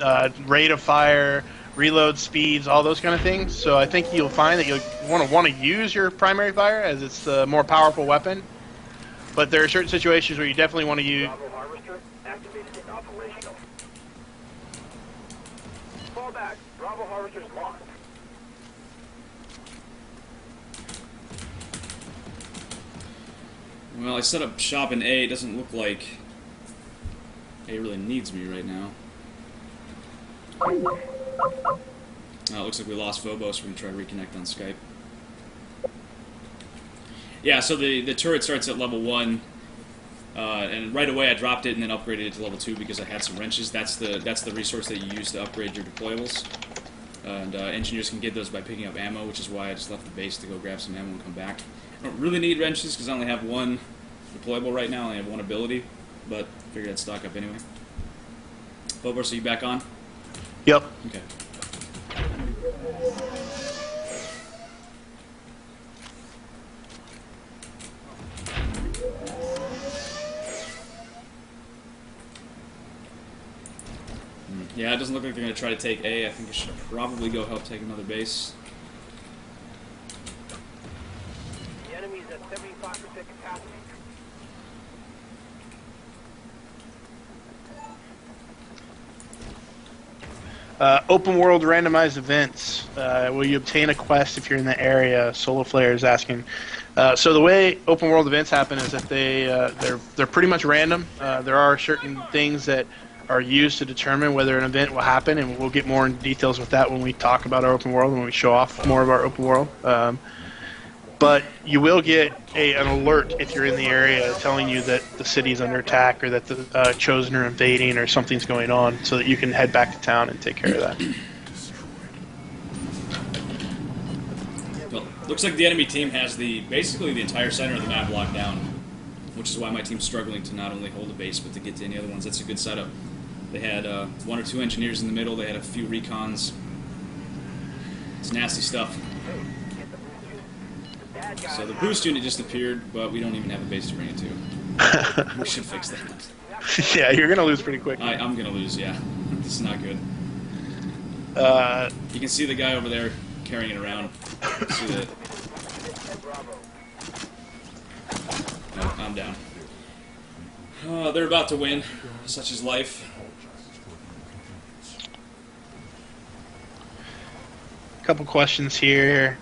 B: rate of fire, reload speeds, all those kind of things. So I think you'll find that you'll want to use your primary fire as it's the more powerful weapon. But there are certain situations where you definitely want to use.
F: Bravo harvester activated and operational. Fall back. Bravo harvester's lost.
A: Well, I set up shop in A. It doesn't look like A really needs me right now. It looks like we lost Phobos. We're going to try to reconnect on Skype. Yeah, so the turret starts at level 1, and right away I dropped it and then upgraded it to level 2 because I had some wrenches. That's the resource that you use to upgrade your deployables. And engineers can get those by picking up ammo, which is why I just left the base to go grab some ammo and come back. I don't really need wrenches because I only have 1 deployable right now. I only have 1 ability, but I figured I'd stock up anyway. Phobos, are you back on?
B: Yep.
A: Okay. Yeah, it doesn't look like they're going to try to take A. I think I should probably go help take another base.
F: The enemy's at 75% capacity.
B: Open world randomized events. Will you obtain a quest if you're in the area? Solar Flare is asking. So the way open world events happen is that they're pretty much random. There are certain things that are used to determine whether an event will happen, and we'll get more in details with that when we talk about our open world, when we show off more of our open world. But you will get an alert if you're in the area telling you that the city's under attack or that the Chosen are invading or something's going on, so that you can head back to town and take care of that.
A: Well, looks like the enemy team has basically the entire center of the map locked down, which is why my team's struggling to not only hold a base but to get to any other ones. That's a good setup. They had 1 or 2 engineers in the middle. They had a few recons. It's nasty stuff. So the boost unit just appeared, but we don't even have a base to bring it to. We should fix that.
B: Yeah, you're gonna lose pretty quick.
A: I'm gonna lose, yeah. This is not good. You can see the guy over there carrying it around. See the... No, I'm down. They're about to win. Such is life.
B: Couple questions here.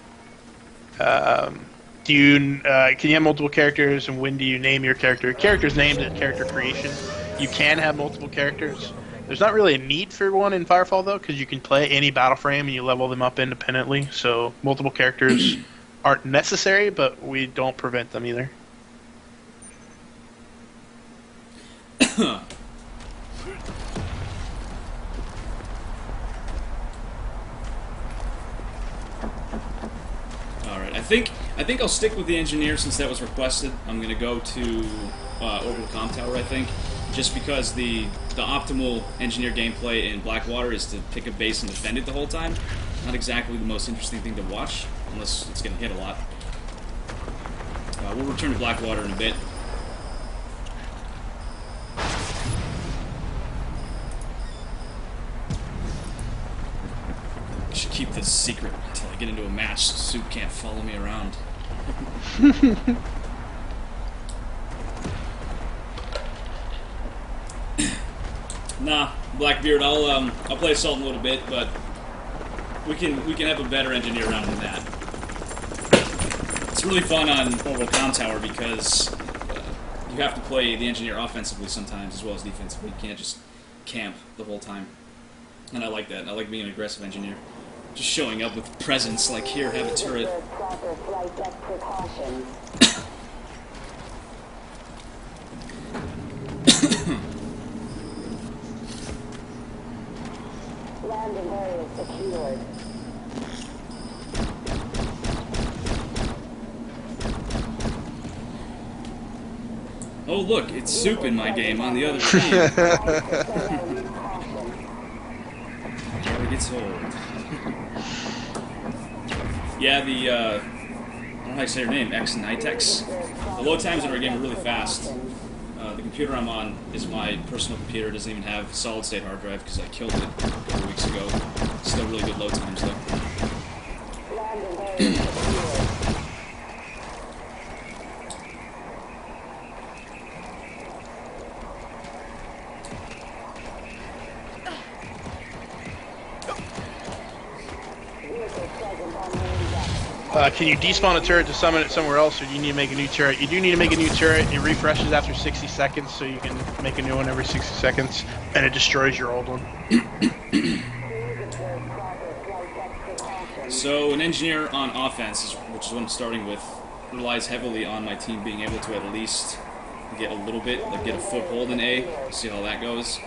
B: Do you can you have multiple characters, and when do you name your character? Characters named at character creation. You can have multiple characters. There's not really a need for one in Firefall though, because you can play any battle frame and you level them up independently. So multiple characters aren't necessary, but we don't prevent them either.
A: Alright, I think I'll stick with the engineer since that was requested. I'm gonna go to Orbital Comm Tower, I think, just because the optimal engineer gameplay in Blackwater is to pick a base and defend it the whole time. Not exactly the most interesting thing to watch, unless it's gonna hit a lot. We'll return to Blackwater in a bit. I should keep this secret until I get into a match so Soup can't follow me around. Nah, Blackbeard, I'll play Assault in a little bit, but we can have a better engineer round than that. It's really fun on Orbital Comm Tower because you have to play the engineer offensively sometimes as well as defensively. You can't just camp the whole time. And I like that. I like being an aggressive engineer. Just showing up with presence, like, here, have a turret.
F: Landing area secured.
A: Oh look, it's Soup in my game on the other team. Never gets old. Yeah, the, I don't know how you say her name, X-Nitex. The load times in our game are really fast. The computer I'm on is my personal computer. It doesn't even have solid-state hard drive because I killed it a couple weeks ago. Still really good load times, though.
B: Can you despawn a turret to summon it somewhere else, or do you need to make a new turret? You do need to make a new turret. It refreshes after 60 seconds, so you can make a new one every 60 seconds, and it destroys your old one.
A: So, an engineer on offense, which is what I'm starting with, relies heavily on my team being able to at least get a little bit, like get a foothold in A, see how that goes.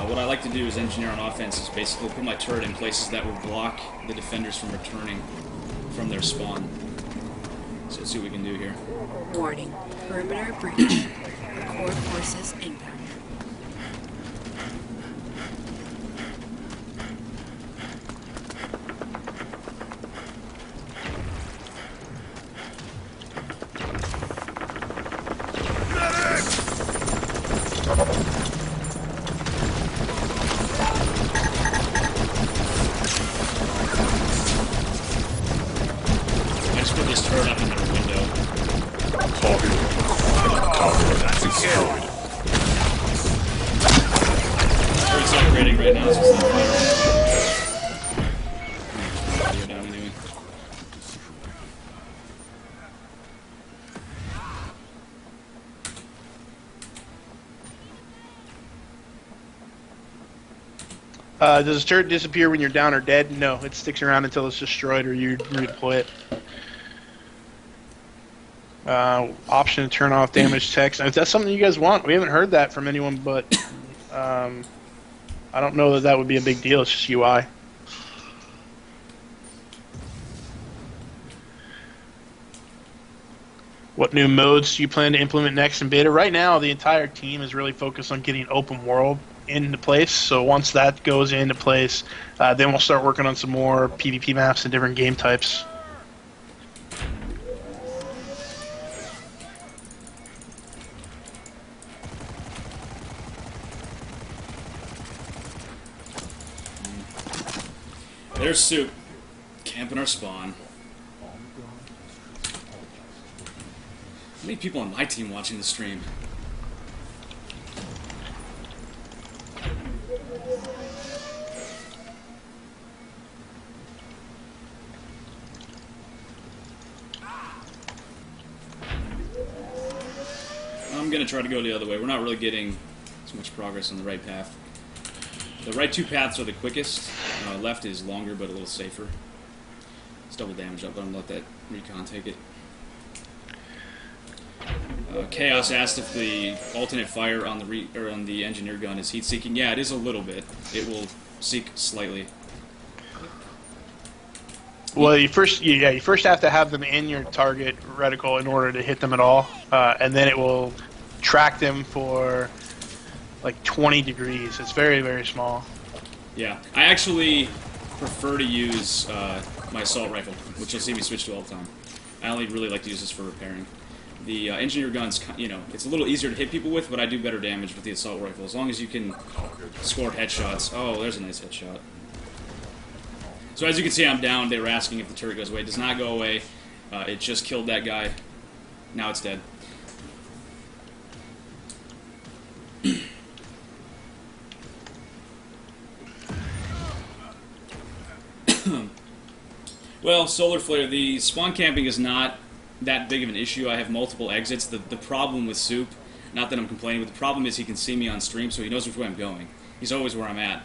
A: What I like to do as engineer on offense is basically put my turret in places that will block the defenders from returning from their spawn. So let's see what we can do here.
E: Warning. Perimeter breach. Core forces inbound.
B: Does the turret disappear when you're down or dead? No, it sticks around until it's destroyed or you redeploy it. Option to turn off damage text. If that's something you guys want, we haven't heard that from anyone, but I don't know that that would be a big deal. It's just UI. What new modes do you plan to implement next in beta? Right now, the entire team is really focused on getting open world into place. So once that goes into place, then we'll start working on some more PvP maps and different game types.
A: There's Soup. Camping our spawn. How many people on my team watching the stream? I'm gonna try to go the other way. We're not really getting too much progress on the right path. The right two paths are the quickest. Left is longer but a little safer. It's double damage up, but I'm gonna let that recon take it. Chaos asked if the alternate fire on the engineer gun is heat seeking. Yeah, it is a little bit. It will seek slightly.
B: Well, you first have to have them in your target reticle in order to hit them at all, and then it will track them for like 20 degrees. It's very, very small.
A: Yeah, I actually prefer to use my assault rifle, which you'll see me switch to all the time. I only really like to use this for repairing. The engineer gun's, you know, it's a little easier to hit people with, but I do better damage with the assault rifle, as long as you can score headshots. Oh, there's a nice headshot. So as you can see, I'm down. They were asking if the turret goes away. It does not go away. It just killed that guy. Now it's dead. Well, Solar Flare, the spawn camping is not that big of an issue. I have multiple exits. The problem with Soup, not that I'm complaining, but the problem is he can see me on stream, so he knows which way I'm going. He's always where I'm at.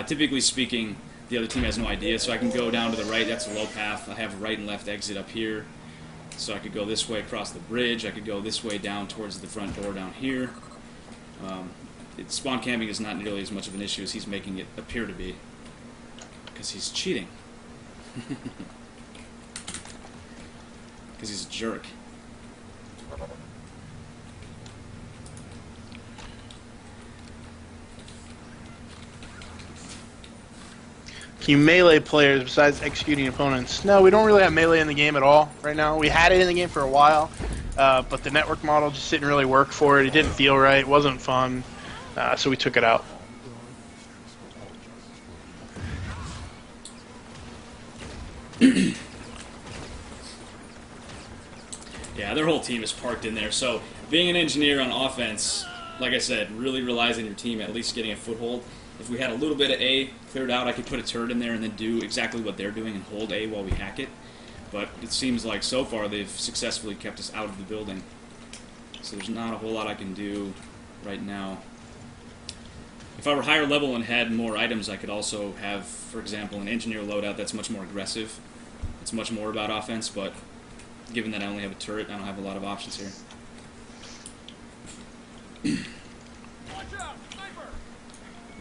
A: Typically speaking, the other team has no idea, so I can go down to the right. That's a low path. I have a right and left exit up here. So I could go this way across the bridge. I could go this way down towards the front door down here. Spawn camping is not nearly as much of an issue as he's making it appear to be. Because he's cheating. Because he's a jerk.
B: Can you melee players besides executing opponents? No, we don't really have melee in the game at all right now. We had it in the game for a while, but the network model just didn't really work for it. It didn't feel right. It wasn't fun, so we took it out.
A: Yeah, their whole team is parked in there. So being an engineer on offense, like I said, really relies on your team at least getting a foothold. If we had a little bit of A cleared out, I could put a turret in there and then do exactly what they're doing and hold A while we hack it. But it seems like so far they've successfully kept us out of the building. So there's not a whole lot I can do right now. If I were higher level and had more items, I could also have, for example, an engineer loadout that's much more aggressive. It's much more about offense, but given that I only have a turret, I don't have a lot of options here.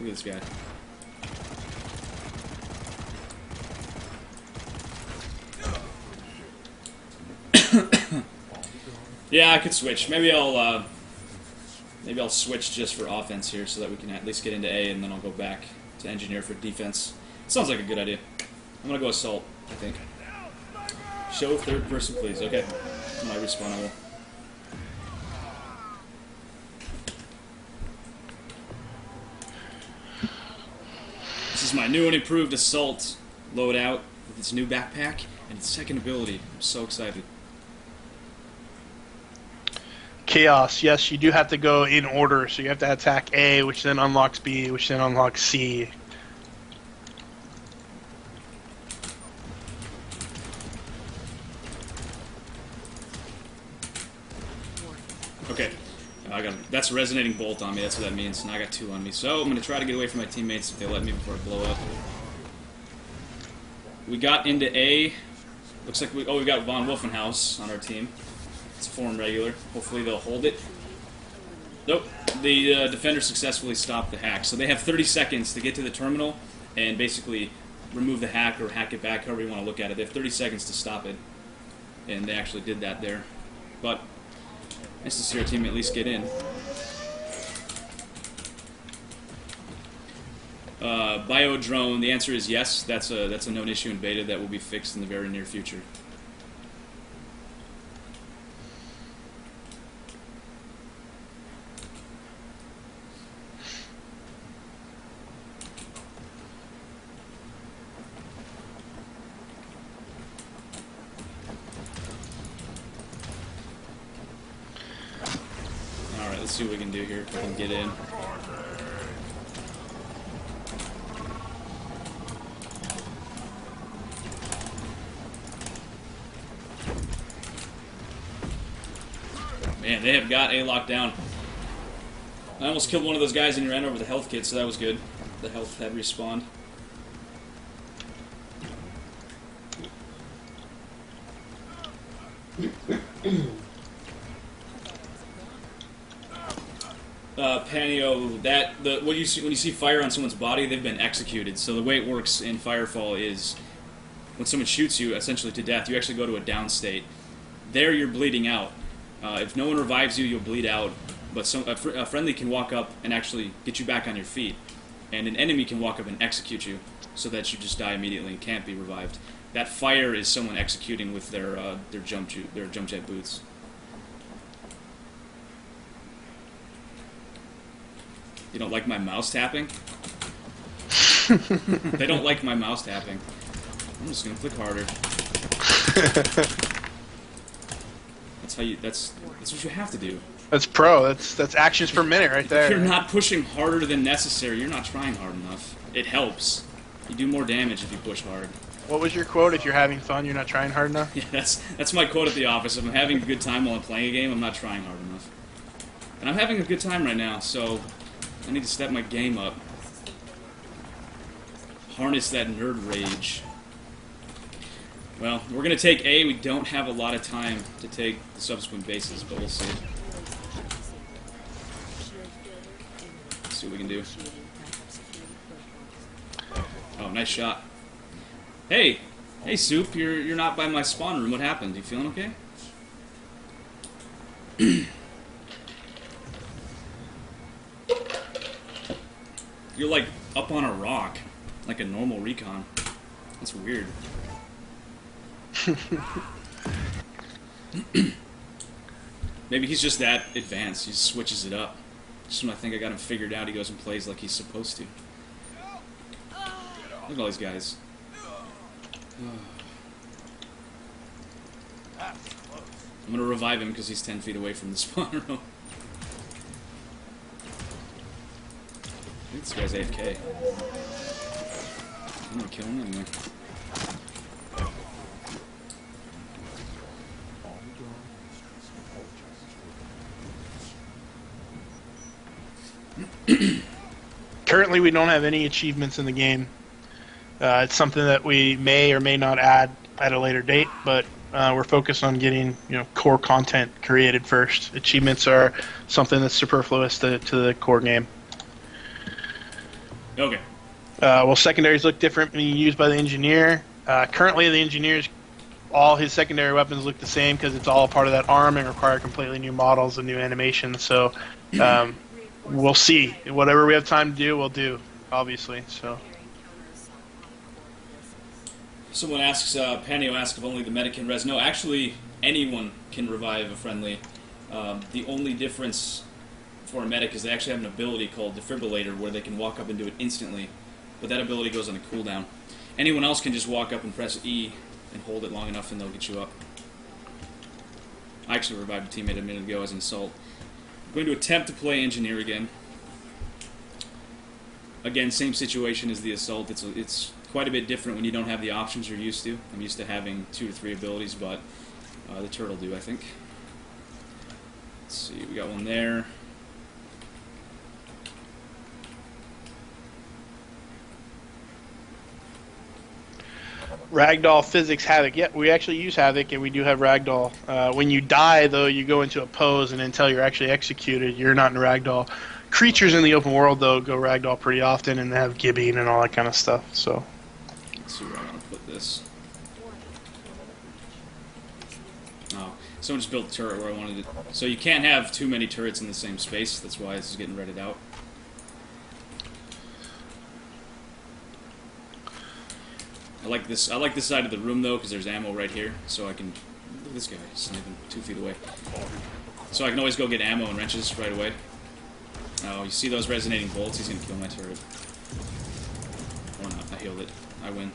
A: Look at this guy. Yeah, I could switch. Maybe I'll switch just for offense here so that we can at least get into A, and then I'll go back to engineer for defense. Sounds like a good idea. I'm gonna go assault, I think. Show third person, please. Okay. My respawn, I will. This is my new and improved assault loadout with its new backpack and its second ability. I'm so excited.
B: Chaos, yes, you do have to go in order. So you have to attack A, which then unlocks B, which then unlocks C.
A: Okay. That's a resonating bolt on me. That's what that means. Now I got 2 on me. So I'm going to try to get away from my teammates if they let me before I blow up. We got into A. Looks like we've got Von Wolfenhaus on our team. It's a form regular. Hopefully they'll hold it. Nope. The defender successfully stopped the hack. So they have 30 seconds to get to the terminal and basically remove the hack or hack it back, however you want to look at it. They have 30 seconds to stop it. And they actually did that there. But nice to see our team at least get in. Bio drone, the answer is yes. That's a known issue in beta that will be fixed in the very near future. Let's see what we can do here if we can get in. Man, they have got A locked down. I almost killed one of those guys and he ran over the health kit, so that was good. The health had respawned. Panio, when you see fire on someone's body, they've been executed. So the way it works in Firefall is when someone shoots you, essentially to death, you actually go to a down state. There, you're bleeding out. If no one revives you, you'll bleed out. But a friendly can walk up and actually get you back on your feet, and an enemy can walk up and execute you, so that you just die immediately and can't be revived. That fire is someone executing with their jump jet boots. You don't like my mouse tapping? They don't like my mouse tapping. I'm just gonna click harder. That's what you have to do.
B: That's pro. That's actions per minute right there.
A: If you're not pushing harder than necessary, you're not trying hard enough. It helps. You do more damage if you push hard.
B: What was your quote? If you're having fun, you're not trying hard enough?
A: Yeah, that's my quote at the office. If I'm having a good time while I'm playing a game, I'm not trying hard enough. And I'm having a good time right now, so I need to step my game up. Harness that nerd rage. Well, we're going to take A. We don't have a lot of time to take the subsequent bases, but we'll see. Let's see what we can do. Oh, nice shot. Hey! Hey, Soup, you're not by my spawn room. What happened? You feeling okay? You're like up on a rock, like a normal recon. That's weird. Maybe he's just that advanced. He switches it up. Just when I think I got him figured out, he goes and plays like he's supposed to. Look at all these guys. I'm gonna revive him because he's 10 feet away from the spawn room. I think this guy's AFK. I'm gonna kill him anyway.
B: Currently, we don't have any achievements in the game. It's something that we may or may not add at a later date, but we're focused on getting core content created first. Achievements are something that's superfluous to the core game.
A: Okay.
B: Well, secondaries look different being used by the engineer. Currently, the engineer's all his secondary weapons look the same because it's all part of that arm and require completely new models and new animations. So we'll see. Whatever we have time to do, we'll do, obviously. So.
A: Someone asks, Panio asks if only the medic can res. No, actually, anyone can revive a friendly. The only difference for a medic is they actually have an ability called Defibrillator where they can walk up and do it instantly, but that ability goes on a cooldown. Anyone else can just walk up and press E and hold it long enough and they'll get you up. I actually revived a teammate a minute ago as an assault. I'm going to attempt to play engineer again. Again, same situation as the assault. It's quite a bit different when you don't have the options you're used to. I'm used to having 2 or 3 abilities, but the turtle do, I think. Let's see, we got one there.
B: Ragdoll physics Havoc. Yeah, we actually use Havoc, and we do have Ragdoll. When you die, though, you go into a pose, and until you're actually executed, you're not in Ragdoll. Creatures in the open world, though, go Ragdoll pretty often, and they have gibbing and all that kind of stuff. So,
A: let's see where I want to put this. Oh, someone just built a turret where I wanted it. So you can't have too many turrets in the same space. That's why this is getting redded out. I like this side of the room though, because there's ammo right here, so I can. Look at this guy sniping 2 feet away. So I can always go get ammo and wrenches right away. Oh, you see those resonating bolts? He's gonna kill my turret. Or not? I healed it. I win.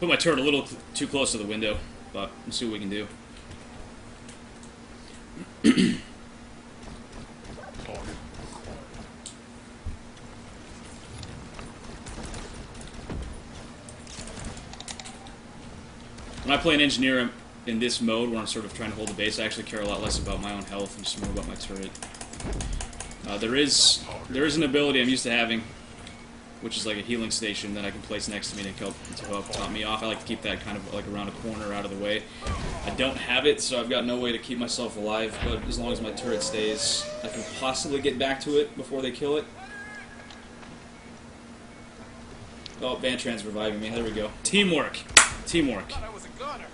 A: Put my turret a little too close to the window, but we'll see what we can do. When I play an engineer in this mode, where I'm sort of trying to hold the base, I actually care a lot less about my own health and just more about my turret. There is an ability I'm used to having, which is like a healing station that I can place next to me to help top me off. I like to keep that kind of like around a corner, out of the way. I don't have it, so I've got no way to keep myself alive, but as long as my turret stays, I can possibly get back to it before they kill it. Oh, Vantran's reviving me. There we go. Teamwork. Teamwork.
C: I was a gunner.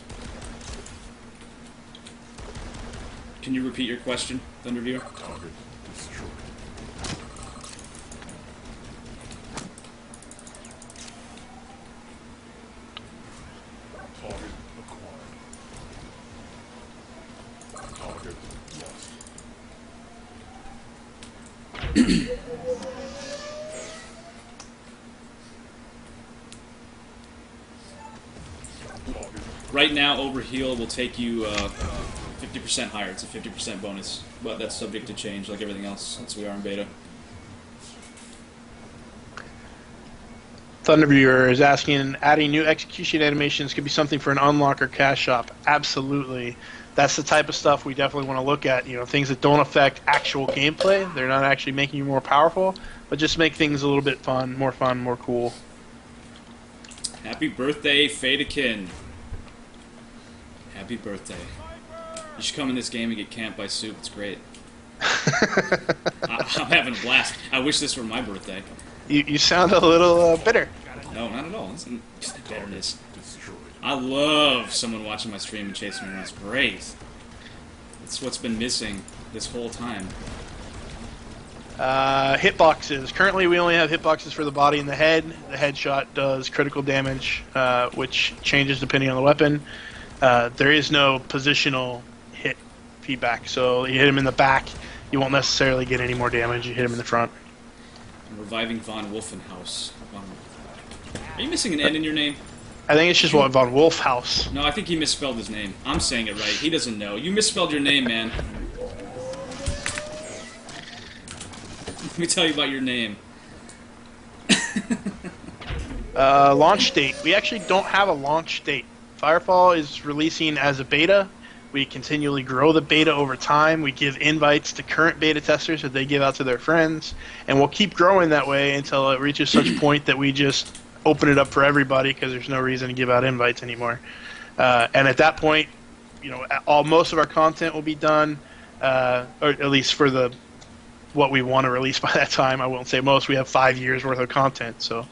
A: Can you repeat your question, Thunderviewer?
D: Target destroyed. Target acquired. Target lost.
A: Right now, overheal will take you 50% higher. It's a 50% bonus, but that's subject to change like everything else since we are in beta.
B: Thunderviewer is asking, adding new execution animations could be something for an unlock or cash shop. Absolutely. That's the type of stuff we definitely want to look at. You know, things that don't affect actual gameplay. They're not actually making you more powerful, but just make things a little bit fun, more cool.
A: Happy birthday, Fadeakin. Happy birthday. You should come in this game and get camped by Soup. It's great. I'm having a blast. I wish this were my birthday.
B: You sound a little bitter.
A: No, not at all. It's just bitterness.
D: Destroyed.
A: I love someone watching my stream and chasing me around. It's great. It's what's been missing this whole time.
B: Hitboxes. Currently, we only have hitboxes for the body and the head. The headshot does critical damage, which changes depending on the weapon. There is no positional hit feedback, so you hit him in the back, you won't necessarily get any more damage. You hit him in the front.
A: I'm reviving Von Wolfenhaus. Are you missing an N in your name?
B: I think it's just what Von Wolfhaus.
A: No, I think he misspelled his name. I'm saying it right. He doesn't know. You misspelled your name, man. Let me tell you about your name.
B: Launch date. We actually don't have a launch date. Firefall is releasing as a beta. We continually grow the beta over time. We give invites to current beta testers that they give out to their friends, and we'll keep growing that way until it reaches such a point that we just open it up for everybody because there's no reason to give out invites anymore. And at that point, you know, most of our content will be done, or at least for what we want to release by that time. I won't say most. We have 5 years worth of content, so.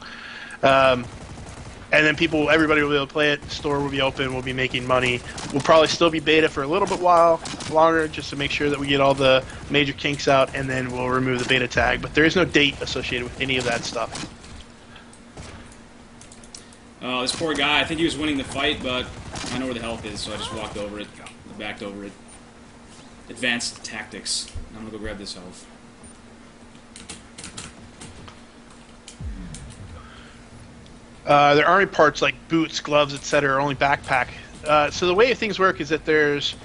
B: And then everybody will be able to play it. The store will be open. We'll be making money. We'll probably still be beta for a little bit longer, just to make sure that we get all the major kinks out, and then we'll remove the beta tag. But there is no date associated with any of that stuff.
A: Oh, this poor guy. I think he was winning the fight, but I know where the health is, so I just walked over it, backed over it. Advanced tactics. I'm gonna go grab this health.
B: There aren't parts like boots, gloves, etc. Only backpack. So the way things work is that there's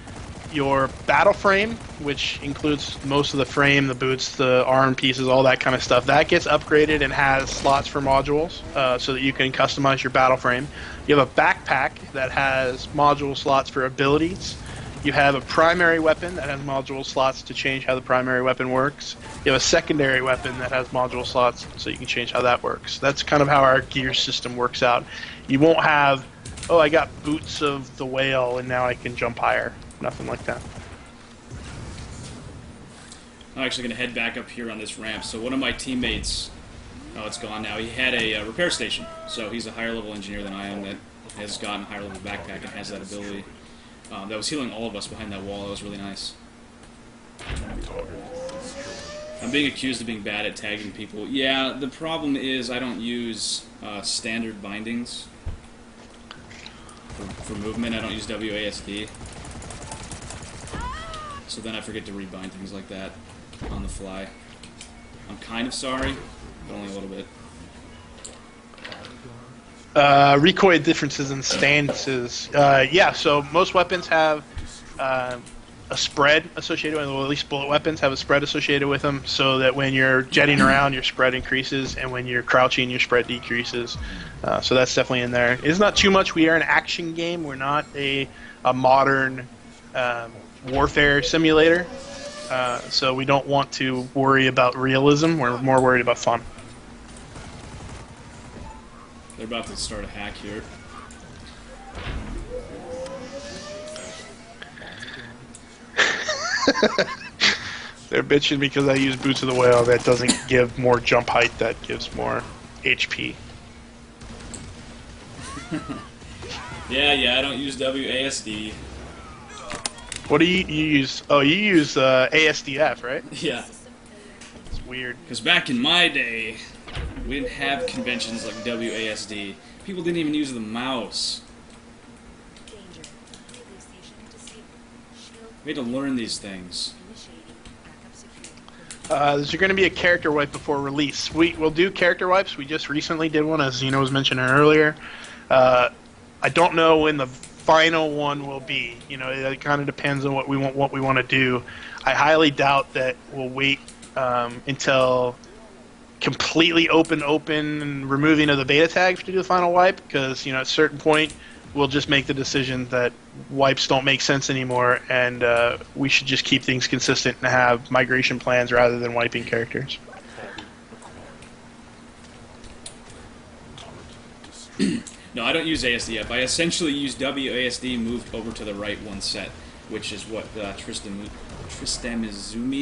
B: your battle frame, which includes most of the frame, the boots, the arm pieces, all that kind of stuff. That gets upgraded and has slots for modules, so that you can customize your battle frame. You have a backpack that has module slots for abilities. You have a primary weapon that has module slots to change how the primary weapon works. You have a secondary weapon that has module slots so you can change how that works. That's kind of how our gear system works out. You won't have, oh, I got boots of the whale and now I can jump higher. Nothing like that.
A: I'm actually going to head back up here on this ramp. So one of my teammates, oh, it's gone now, he had a repair station. So he's a higher level engineer than I am that has gotten a higher level backpack and has that ability. That was healing all of us behind that wall. That was really nice. I'm being accused of being bad at tagging people. Yeah, the problem is I don't use standard bindings for movement. I don't use WASD. So then I forget to rebind things like that on the fly. I'm kind of sorry, but only a little bit.
B: Recoil differences in stances. Yeah, so most weapons have a spread associated with, well, at least bullet weapons have a spread associated with them, so that when you're jetting around, your spread increases, and when you're crouching, your spread decreases. So that's definitely in there. It's not too much. We are an action game. We're not a modern warfare simulator. So we don't want to worry about realism. We're more worried about fun.
A: They're about to start a hack here.
B: They're bitching because I use Boots of the Whale. That doesn't give more jump height. That gives more HP.
A: Yeah, I don't use WASD.
B: What do you use? Oh, you use ASDF, right?
A: Yeah.
B: It's weird.
A: Because back in my day, we didn't have conventions like WASD. People didn't even use the mouse.
E: Danger. Release station disabled. Shield
A: We had to learn these things.
E: initiating backup security.
B: There's going to be a character wipe before release. We'll do character wipes. We just recently did one, as Zeno was mentioning earlier. I don't know when the final one will be. You know, it kind of depends on what we want to do. I highly doubt that we'll wait until completely open removing of the beta tags to do the final wipe, because at a certain point we'll just make the decision that wipes don't make sense anymore, and we should just keep things consistent and have migration plans rather than wiping characters.
A: No, I don't use ASDF. I essentially use WASD moved over to the right one set, which is what Tristamizumi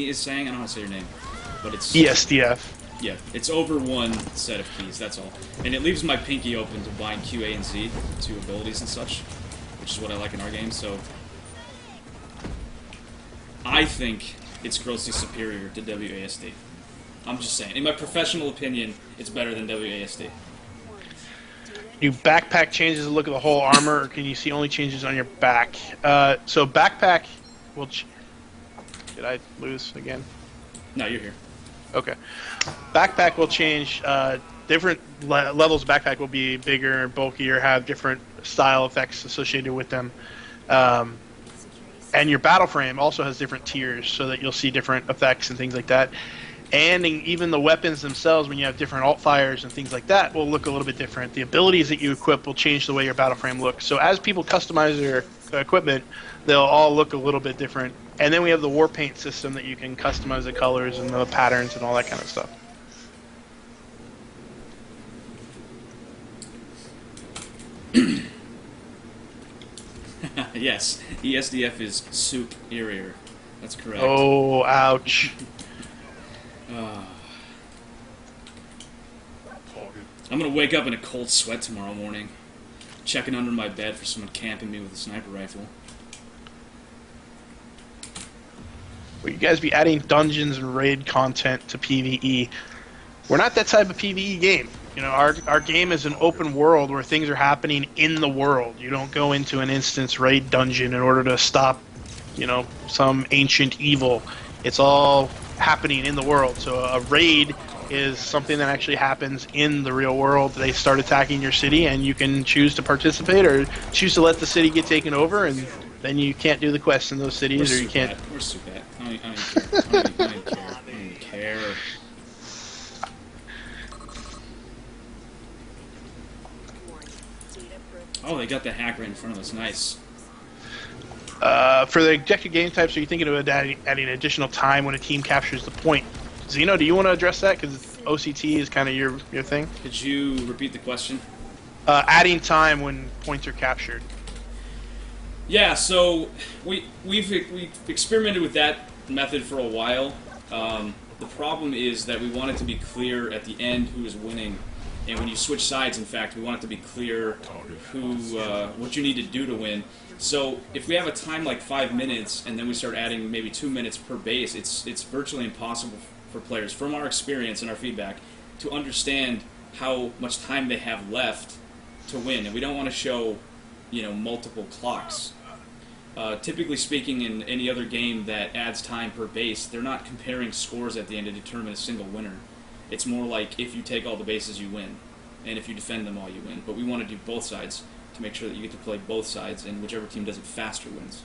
A: is saying. I don't know how to say your name, but it's
B: ESDF.
A: Yeah, it's over one set of keys, that's all. And it leaves my pinky open to bind Q, A, and Z to abilities and such, which is what I like in our game, so I think it's grossly superior to WASD. I'm just saying. In my professional opinion, it's better than WASD.
B: Do backpack changes the look of the whole armor, or can you see only changes on your back? So backpack will... Did I lose again?
A: No, you're here.
B: Okay. Backpack will change. Different levels of backpack will be bigger and bulkier, have different style effects associated with them. And your battle frame also has different tiers, so that you'll see different effects and things like that. And even the weapons themselves, when you have different alt fires and things like that, will look a little bit different. The abilities that you equip will change the way your battle frame looks. So as people customize their equipment, they'll all look a little bit different. And then we have the war paint system that you can customize the colors and the patterns and all that kind of stuff.
A: Yes, ESDF is superior. That's correct.
B: Oh, ouch.
A: I'm gonna wake up in a cold sweat tomorrow morning, checking under my bed for someone camping me with a sniper rifle.
B: Will you guys be adding dungeons and raid content to PvE? We're not that type of PvE game. Our game is an open world where things are happening in the world. You don't go into an instance raid dungeon in order to stop, some ancient evil. It's all happening in the world. So a raid is something that actually happens in the real world. They start attacking your city, and you can choose to participate or choose to let the city get taken over, and then you can't do the quests in those cities, or you can't.
A: Where's Sukat? I don't even care. I don't even care. Oh, they got the hack right in front of us. Nice.
B: For the objective game types, are you thinking about adding additional time when a team captures the point? Zeno, do you want to address that? Because OCT is kind of your thing.
A: Could you repeat the question?
B: Adding time when points are captured.
A: Yeah, so we've experimented with that method for a while. The problem is that we want it to be clear at the end who is winning, and when you switch sides, in fact, we want it to be clear what you need to do to win. So if we have a time like 5 minutes, and then we start adding maybe 2 minutes per base, it's virtually impossible for players, from our experience and our feedback, to understand how much time they have left to win. And we don't want to show, multiple clocks. Typically speaking, in any other game that adds time per base, they're not comparing scores at the end to determine a single winner. It's more like if you take all the bases, you win, and if you defend them all, you win. But we want to do both sides to make sure that you get to play both sides, and whichever team does it faster wins.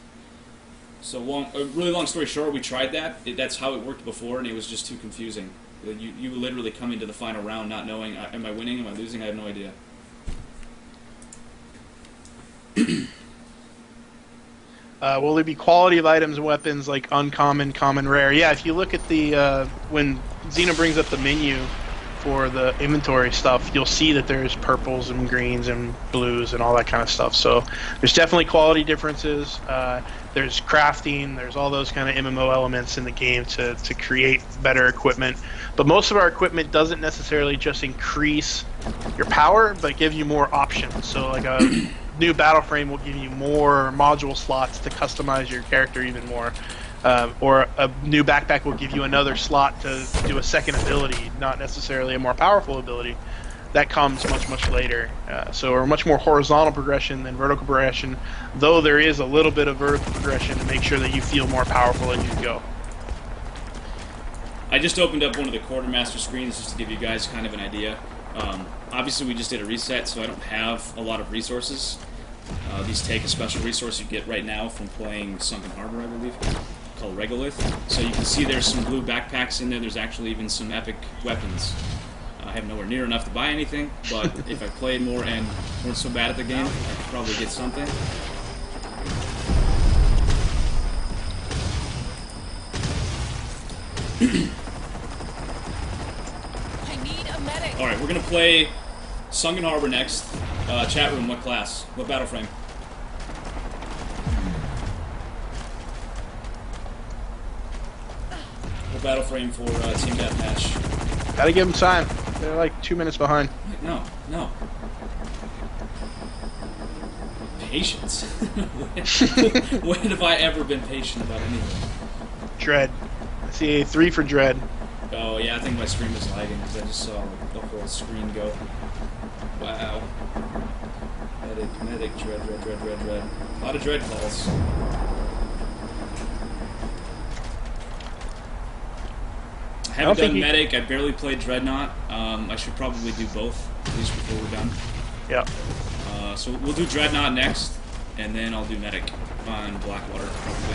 A: So really long story short, we tried that. That's how it worked before, and it was just too confusing. You literally come into the final round not knowing, am I winning, am I losing? I have no idea.
B: Will there be quality of items and weapons like uncommon, common, rare? Yeah, if you look at the when Xena brings up the menu for the inventory stuff, you'll see that there's purples and greens and blues and all that kind of stuff. So there's definitely quality differences. There's crafting. There's all those kind of MMO elements in the game to create better equipment. But most of our equipment doesn't necessarily just increase your power, but gives you more options. So like a new battle frame will give you more module slots to customize your character even more. Or a new backpack will give you another slot to do a second ability, not necessarily a more powerful ability. That comes much later. So we're much more horizontal progression than vertical progression, though there is a little bit of vertical progression to make sure that you feel more powerful as you go.
A: I just opened up one of the quartermaster screens just to give you guys kind of an idea. Obviously we just did a reset, so I don't have a lot of resources. These take a special resource you get right now from playing Sunken Harbor, I believe, called Regolith. So you can see there's some blue backpacks in there. There's actually even some epic weapons. I have nowhere near enough to buy anything, but if I played more and weren't so bad at the game, I could probably get something.
G: I need a medic.
A: Alright, we're gonna play Sunken Harbor next. Chat room, what class? What battle frame? What battle frame for Team Deathmatch?
B: Gotta give them time. They're like 2 minutes behind.
A: No. Patience. When have I ever been patient about anything?
B: Dread. I see a 3 for Dread.
A: Oh yeah, I think my stream was lagging because I just saw the whole screen go. Wow. Medic, dread. A lot of dread calls. I haven't done medic. I barely played Dreadnought. I should probably do both, at least before we're done.
B: Yeah.
A: So we'll do Dreadnought next, and then I'll do medic on Blackwater, probably.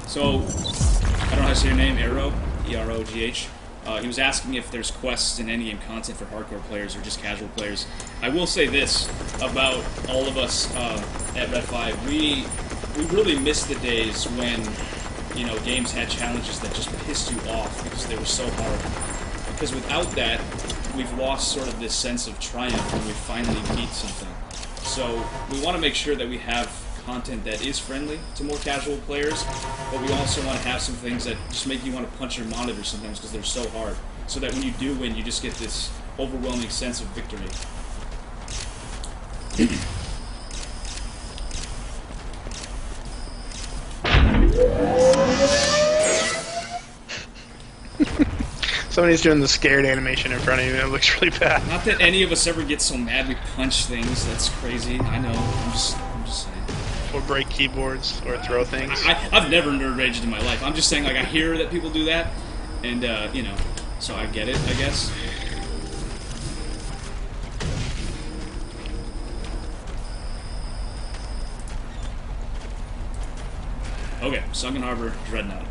A: So, I don't know how to say your name, Arrow, E-R-O-G-H. He was asking if there's quests in any game content for hardcore players or just casual players. I will say this about all of us at Red 5. We really missed the days when, you know, games had challenges that just pissed you off because they were so hard. Because without that, we've lost sort of this sense of triumph when we finally beat something. So we want to make sure that we have content that is friendly to more casual players, but we also want to have some things that just make you want to punch your monitor sometimes because they're so hard, so that when you do win, you just get this overwhelming sense of victory.
B: Somebody's doing the scared animation in front of you, and it looks really bad.
A: Not that any of us ever get so mad we punch things. That's crazy. I know. I'm just saying.
B: Or break keyboards, or throw things.
A: I've never nerd raged in my life. I'm just saying, like, I hear that people do that, and, you know, so I get it, I guess. Okay, Sunken Harbor, Dreadnought.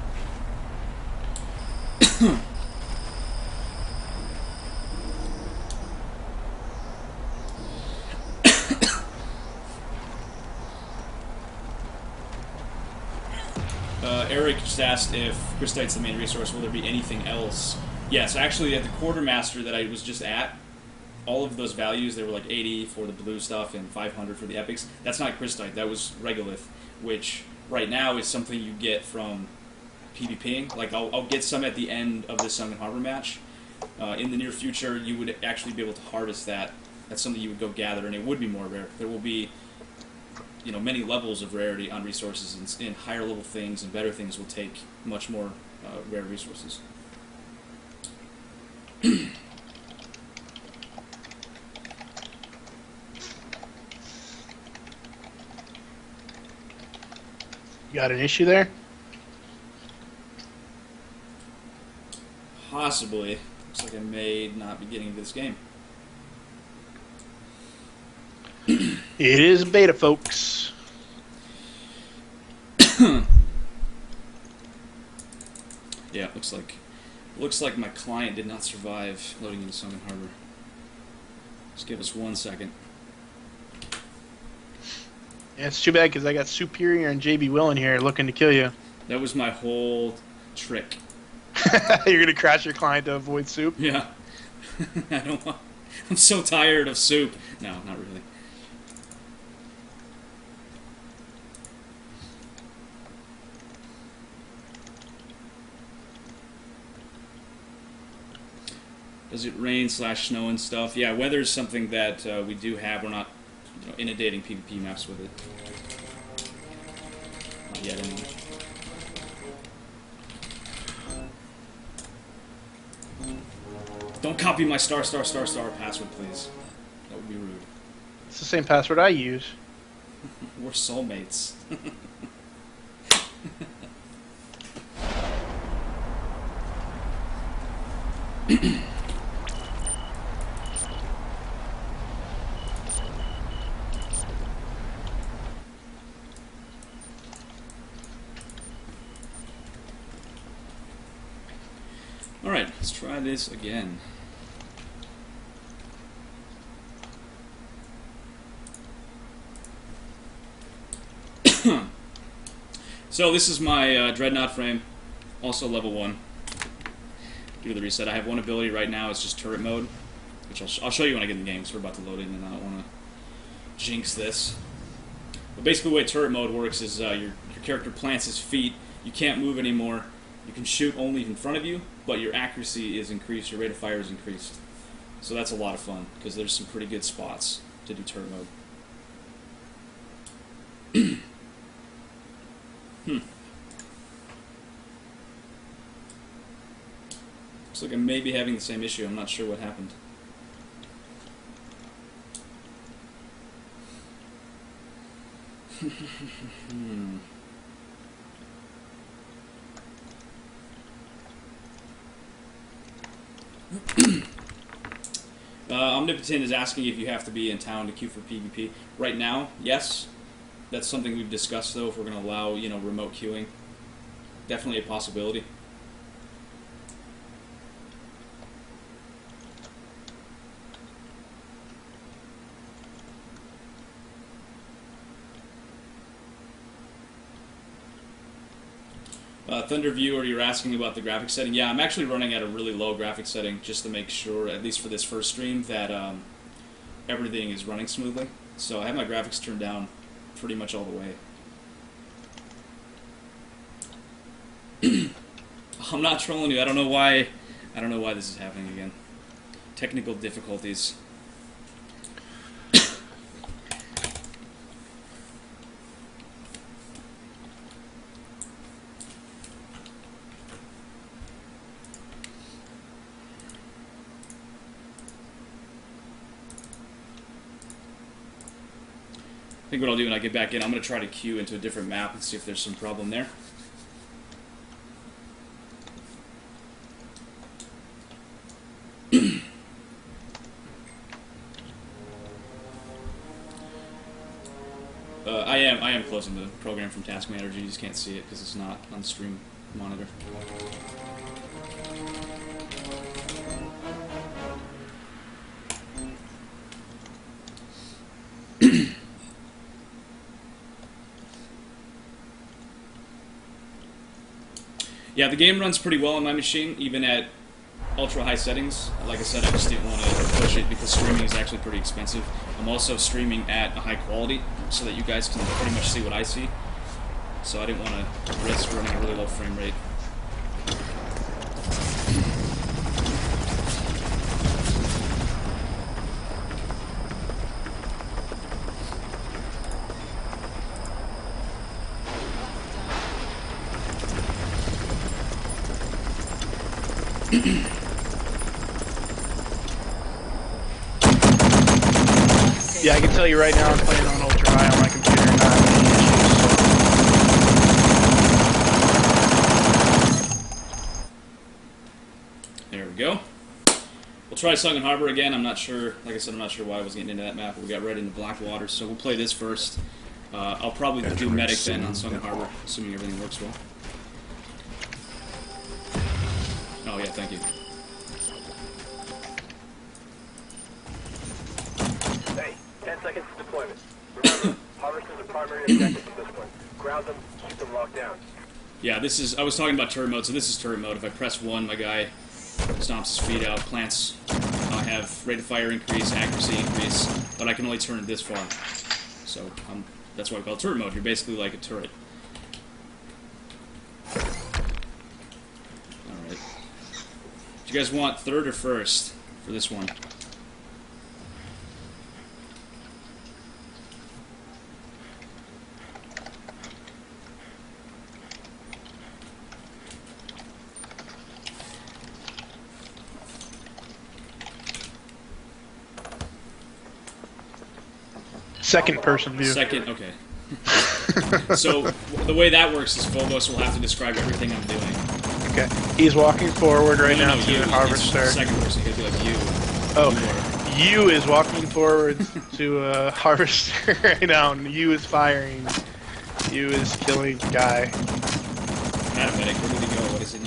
A: Eric just asked if Crystite's the main resource, will there be anything else? Yes, actually at the Quartermaster that I was just at, all of those values, they were like 80 for the blue stuff and 500 for the epics. That's not Crystite, that was Regolith, which right now is something you get from PvPing. Like, I'll get some at the end of this Sunken Harbor match. In the near future, you would actually be able to harvest that. That's something you would go gather, and it would be more rare. There will be, you know, many levels of rarity on resources, and higher level things and better things will take much more rare resources.
B: You got an issue there?
A: Possibly. Looks like I may not be getting into this game.
B: It is beta, folks.
A: Yeah, it looks like my client did not survive loading into Sunken Harbor. Just give us 1 second.
B: Yeah, it's too bad because I got Superior and JB Will in here looking to kill you.
A: That was my whole trick.
B: You're gonna crash your client to avoid soup.
A: Yeah. I don't want... I'm so tired of soup. No, not really. Does it rain / snow and stuff? Yeah, weather's something that we do have. We're not inundating PvP maps with it. Not yet, anyway. Don't copy my **** password, please. That would be rude.
B: It's the same password I use.
A: We're soulmates. Alright, let's try this again. So this is my Dreadnought frame, also level 1. Due to the reset, I have one ability right now, it's just turret mode, which I'll show you when I get in the game, because we're about to load in and I don't want to jinx this. But basically the way turret mode works is your character plants his feet, you can't move anymore, you can shoot only in front of you, but your accuracy is increased, your rate of fire is increased. So that's a lot of fun, because there's some pretty good spots to do turret mode. Looks like I may be having the same issue. I'm not sure what happened. Omnipotent is asking if you have to be in town to queue for PvP. Right now, yes. That's something we've discussed, though, if we're going to allow, remote queuing. Definitely a possibility. Thunder Viewer, you're asking about the graphics setting. Yeah, I'm actually running at a really low graphics setting just to make sure, at least for this first stream, that everything is running smoothly. So I have my graphics turned down pretty much all the way. I'm not trolling you. I don't know why this is happening again. Technical difficulties. I think what I'll do when I get back in, I'm going to try to queue into a different map and see if there's some problem there. I am closing the program from Task Manager. You just can't see it because it's not on the stream monitor. Yeah, the game runs pretty well on my machine, even at ultra high settings. Like I said, I just didn't want to push it because streaming is actually pretty expensive. I'm also streaming at a high quality so that you guys can pretty much see what I see. So I didn't want to risk running a really low frame rate.
B: Yeah, I can tell you right now I'm playing on ultra high on my computer, not any issues.
A: There we go. We'll try Sunken Harbor again. I'm not sure. Like I said, I'm not sure why I was getting into that map. We got right into Blackwater, so we'll play this first. I'll probably do medic then on Sunken Harbor, assuming everything works well. Oh yeah, thank you.
F: Hey, 10 seconds to deployment. Remember, harvest is a primary objective at this point. Ground them, keep them locked down.
A: Yeah, this is. I was talking about turret mode, so this is turret mode. If I press 1, my guy stomps his feet out. Plants have rate of fire increase, accuracy increase, but I can only turn it this far. So that's why we call it turret mode. You're basically like a turret. Alright. Do you guys want third or first for this one?
B: Second person view.
A: Second, okay. So the way that works is Phobos will have to describe everything I'm doing.
B: Okay. He's walking forward right
A: No,
B: now
A: no,
B: to
A: you.
B: the harvester.
A: Second person, he'll be like you.
B: Oh, you is walking forward to a harvester right now, and you is firing. You is killing guy.
A: Not a medic. Where did he go? What is it?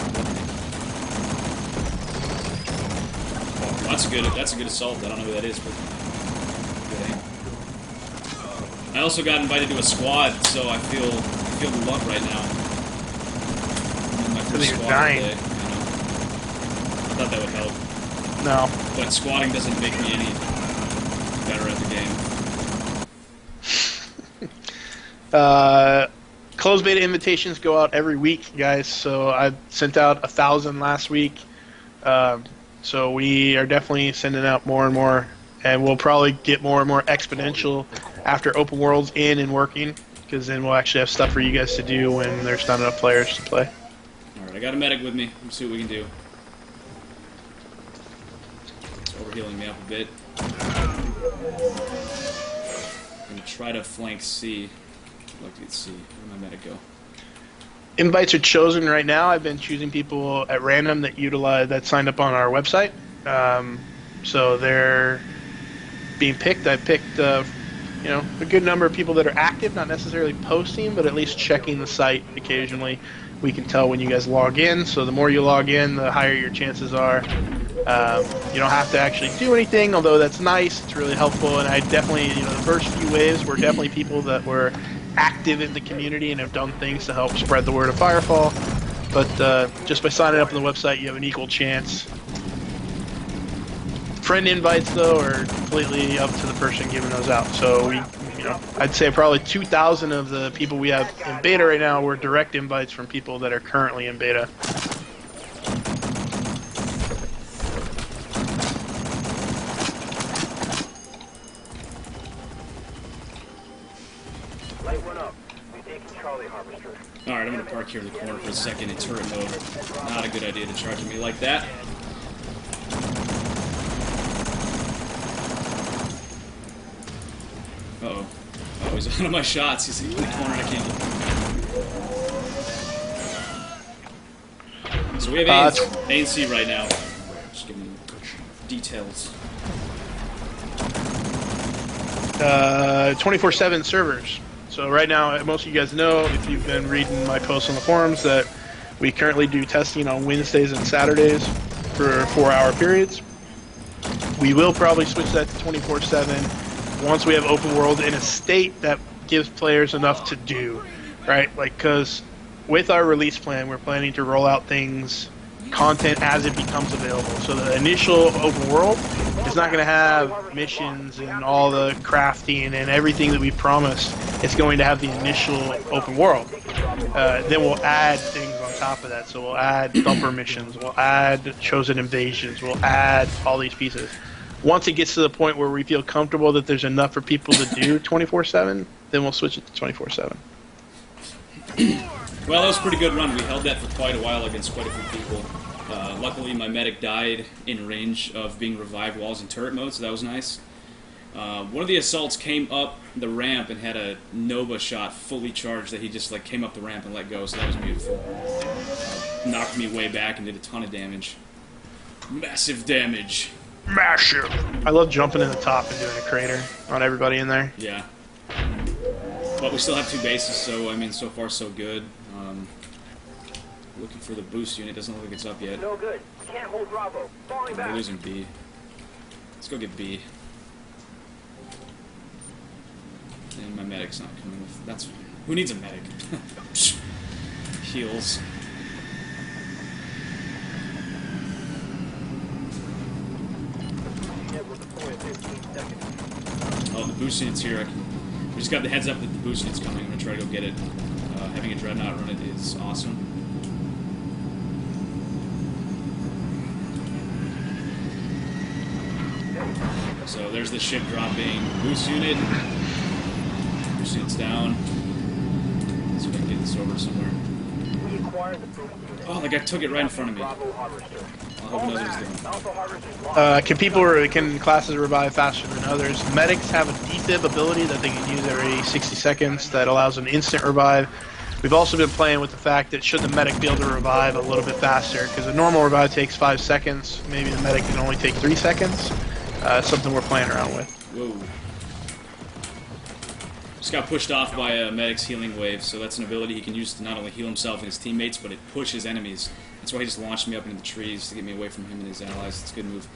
A: Oh, that's a good. That's a good assault. I don't know who that is, but good aim. I also got invited to a squad, so I feel the love right now. I'm in my first
B: you're
A: squad
B: dying.
A: today, you know. I thought that would help,
B: No.
A: but squatting doesn't make me any better at the game.
B: Closed beta invitations go out every week, guys. So I sent out 1,000 last week. So we are definitely sending out more and more, and we'll probably get more and more exponential after open world's in and working, because then we'll actually have stuff for you guys to do when there's not enough players to play.
A: All right, I got a medic with me. Let's see what we can do. It's overhealing me up a bit. I'm gonna try to flank C. I'd like to get C. Where'd my medic go?
B: Invites are chosen right now. I've been choosing people at random that signed up on our website. So they're being picked. I picked a good number of people that are active, not necessarily posting, but at least checking the site occasionally. We can tell when you guys log in, so the more you log in, the higher your chances are. You don't have to actually do anything, although that's nice. It's really helpful, and I definitely, the first few waves were definitely people that were active in the community and have done things to help spread the word of Firefall. But just by signing up on the website, you have an equal chance. Friend invites, though, are completely up to the person giving those out. So I'd say probably 2,000 of the people we have in beta right now were direct invites from people that are currently in beta.
F: Light one up. We taking Charlie Harvester.
A: Alright, I'm gonna park here in the corner for a second in turret mode. Not a good idea to charge at me like that. Uh-oh. Oh, he's one of my shots. He's in the corner. I can't get. So we have A and C right now. Just giving you details.
B: 24/7 servers. So right now, most of you guys know, if you've been reading my posts on the forums, that we currently do testing on Wednesdays and Saturdays for 4-hour periods. We will probably switch that to 24/7 once we have open world in a state that gives players enough to do, right? Like, because with our release plan, we're planning to roll out content as it becomes available. So the initial open world is not going to have missions and all the crafting and everything that we promised. It's going to have the initial open world. Then we'll add things on top of that. So we'll add thumper missions, we'll add chosen invasions, we'll add all these pieces. Once it gets to the point where we feel comfortable that there's enough for people to do 24/7, then we'll switch it to 24/7.
A: Well, that was a pretty good run. We held that for quite a while against quite a few people. Luckily, my medic died in range of being revived while I was in turret mode, so that was nice. One of the assaults came up the ramp and had a Nova shot fully charged that he just came up the ramp and let go, so that was beautiful. Knocked me way back and did a ton of damage. Massive damage.
B: Massive. I love jumping in the top and doing a crater on everybody in there.
A: Yeah. But we still have 2 bases, so I mean, so far so good. Looking for the boost unit. Doesn't look like it's up yet.
F: No good. Can't hold Bravo. Falling
A: We're
F: back.
A: losing B. Let's go get B. And my medic's not coming with. That's fine. Who needs a medic? Heals.
F: Yeah, we'll deploy in 15 seconds.
A: Oh, the boost unit's here. We just got the heads up that the boost unit's coming. I'm gonna try to go get it. Having a dreadnought run it is awesome. So there's the ship dropping boost unit. Boost unit's down. Let's see if I can get this over somewhere.
F: We acquired the boost unit.
A: Oh, the guy took it right in front of me.
F: Bravo harvester.
A: I hope he knows what he's doing.
F: Alpha harvester's lost.
B: Can classes revive faster than others? Medics have a defib ability that they can use every 60 seconds that allows an instant revive. We've also been playing with the fact that should the medic be able to revive a little bit faster, because a normal revive takes 5 seconds, maybe the medic can only take 3 seconds. Something we're playing around with.
A: Whoa. Just got pushed off by a medic's healing wave, so that's an ability he can use to not only heal himself and his teammates, but it pushes enemies. That's why he just launched me up into the trees to get me away from him and his allies. It's a good move.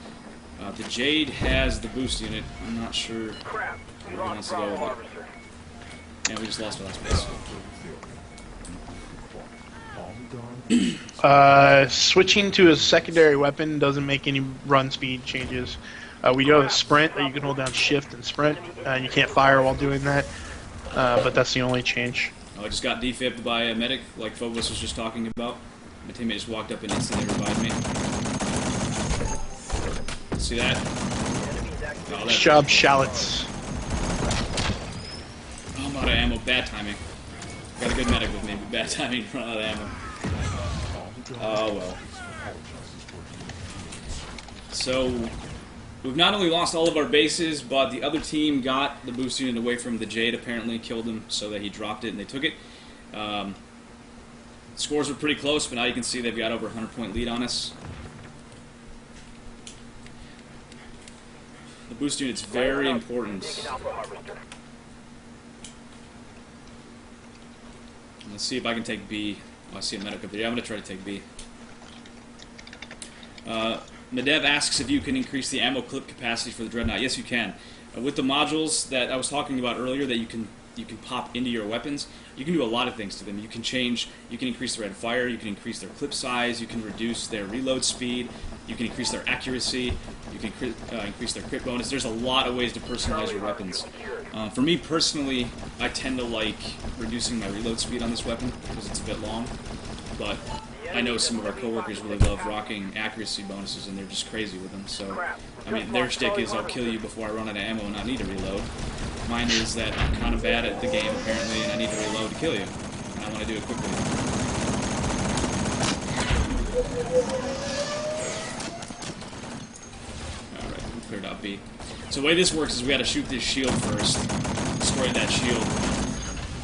A: The Jade has the boost unit. I'm not sure
F: Crap. We
A: where he wants
F: lost
A: to go
F: Bravo
A: with it.
F: harvester.
A: And we just lost our last base.
B: Switching to a secondary weapon doesn't make any run speed changes. We do have a sprint that you can hold down shift and sprint, and you can't fire while doing that, but that's the only change.
A: I just got defibbed by a medic, like Phobos was just talking about. My teammate just walked up and instantly revived me. See that? Oh,
B: Nice job, Shallots.
A: Oh, I'm out of ammo. Bad timing. Got a good medic with me, but bad timing. Run out of ammo. Oh well. So we've not only lost all of our bases, but the other team got the boost unit away from the Jade. Apparently, killed him so that he dropped it and they took it. Scores were pretty close, but now you can see they've got over a 100-point lead on us. The boost unit's very important.
F: Alpha harvester.
A: Let's see if I can take B. Oh, I see a medic up there. Yeah, I'm going to try to take B. Nadev asks if you can increase the ammo clip capacity for the Dreadnought. Yes, you can. With the modules that I was talking about earlier that you can pop into your weapons, you can do a lot of things to them. You can increase the rate of fire, you can increase their clip size, you can reduce their reload speed, you can increase their accuracy, you can increase their crit bonus. There's a lot of ways to personalize your weapons. For me personally, I tend to like reducing my reload speed on this weapon because it's a bit long, but I know some of our coworkers really love rocking accuracy bonuses and they're just crazy with them. So, I mean, their shtick is I'll kill you before I run out of ammo and not need to reload. Mine is that I'm kind of bad at the game apparently and I need to reload to kill you. And I want to do it quickly. Alright, we cleared out B. So the way this works is we gotta shoot this shield first. Destroy that shield.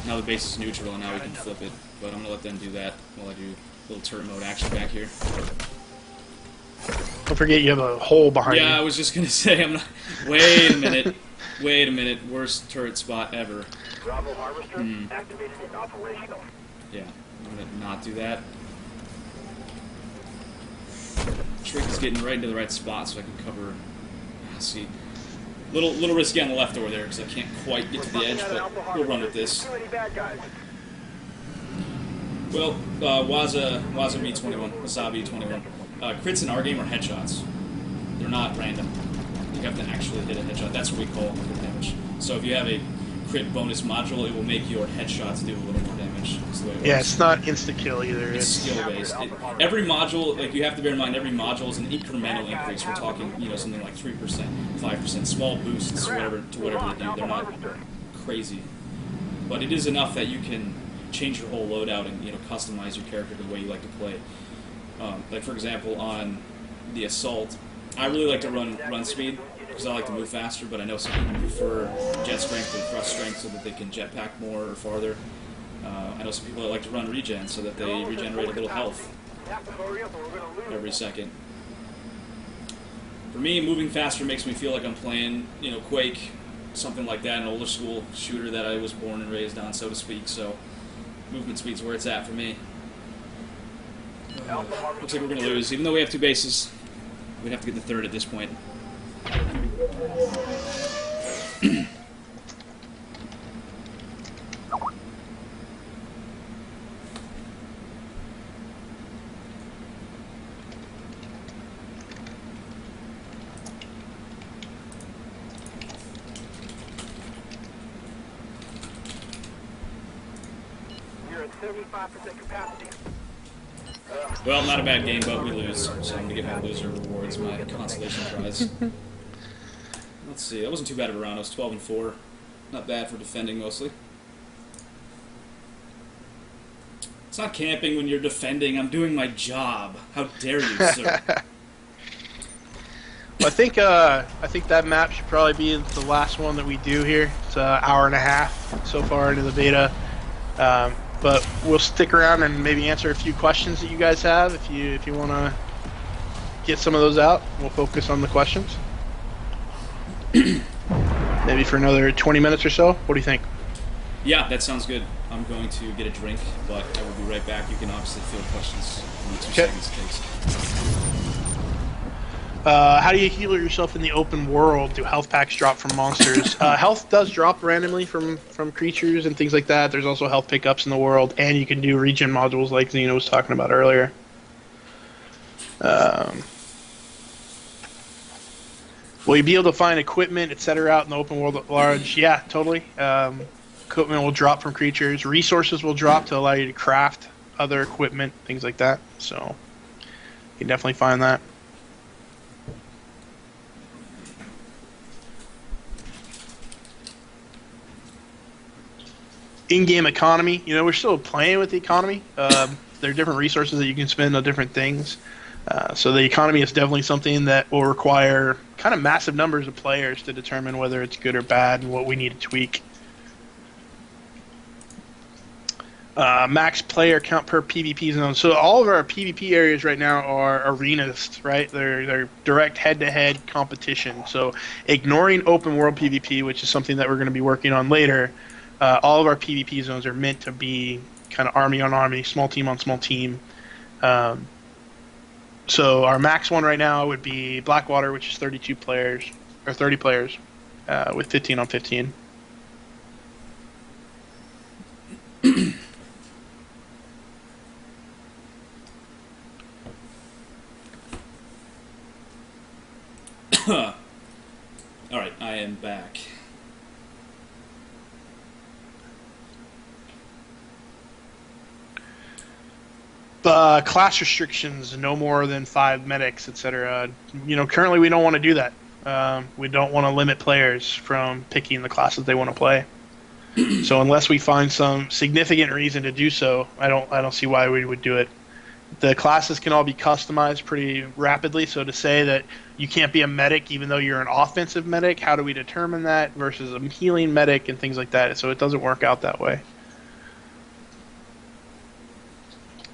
A: Now the base is neutral and now we can flip it. But I'm gonna let them do that while I do a little turret mode action back here.
B: Don't forget you have a hole behind you.
A: Yeah, I was just gonna say I'm not. Wait a minute. Wait a minute. Worst turret spot ever.
F: Bravo harvester activated and operational.
A: Yeah, I'm gonna not do that. Shrink is getting right into the right spot so I can cover. See, little risky on the left over there because I can't quite get to the edge, but we'll run with this.
F: Too many bad guys.
A: Well, Wasabi 21, Wasabi 21. Crits in our game are headshots. They're not random. You have to actually hit a headshot. That's what we call crit damage. So if you have a crit bonus module, it will make your headshots do a little more damage. That's the way it works.
B: Yeah, it's not insta-kill either.
A: It's skill-based. Every module, like you have to bear in mind, every module is an incremental increase. We're talking, something like 3%, 5%, small boosts, whatever they do. They're not crazy, but it is enough that you can change your whole loadout and customize your character the way you like to play. Like for example, on the assault, I really like to run speed because I like to move faster. But I know some people prefer jet strength or thrust strength so that they can jetpack more or farther. I know some people that like to run regen so that they regenerate a little health every second. For me, moving faster makes me feel like I'm playing, Quake, something like that, an older school shooter that I was born and raised on, so to speak. So, movement speed's where it's at for me. Looks like we're going to lose. Even though we have 2 bases, we'd have to get the 3rd at this point.
F: You're at 75% capacity.
A: Well, not a bad game, but we lose. So I'm going to get my loser rewards, my consolation prize. Let's see. That wasn't too bad of a round. I was 12-4. Not bad for defending, mostly. It's not camping when you're defending. I'm doing my job. How dare you, sir?
B: Well, I think that map should probably be the last one that we do here. It's an hour and a half so far into the beta. But we'll stick around and maybe answer a few questions that you guys have if you want to get some of those out. We'll focus on the questions. Maybe for another 20 minutes or so. What do you think?
A: Yeah, that sounds good. I'm going to get a drink, but I will be right back. You can obviously field questions in the 2 seconds it takes.
B: How do you heal yourself in the open world? Do health packs drop from monsters? Health does drop randomly from creatures and things like that. There's also health pickups in the world, and you can do regen modules like Xeno was talking about earlier. Will you be able to find equipment, etc., out in the open world at large? Yeah, totally. Equipment will drop from creatures. Resources will drop to allow you to craft other equipment, things like that. So you can definitely find that. In-game economy, we're still playing with the economy. There are different resources that you can spend on different things. So the economy is definitely something that will require kind of massive numbers of players to determine whether it's good or bad and what we need to tweak. Max player count per PvP zone. So all of our PvP areas right now are arenas, right? They're direct head-to-head competition. So ignoring open world PvP, which is something that we're going to be working on later, all of our PvP zones are meant to be kind of army on army, small team on small team. So our max one right now would be Blackwater, which is 32 players, or 30 players, with 15 on 15.
A: Alright, I am back.
B: Class restrictions, no more than 5 medics, etc. Currently we don't want to do that. We don't want to limit players from picking the classes they want to play. So unless we find some significant reason to do so, I don't see why we would do it. The classes can all be customized pretty rapidly. So to say that you can't be a medic even though you're an offensive medic, how do we determine that versus a healing medic and things like that? So it doesn't work out that way.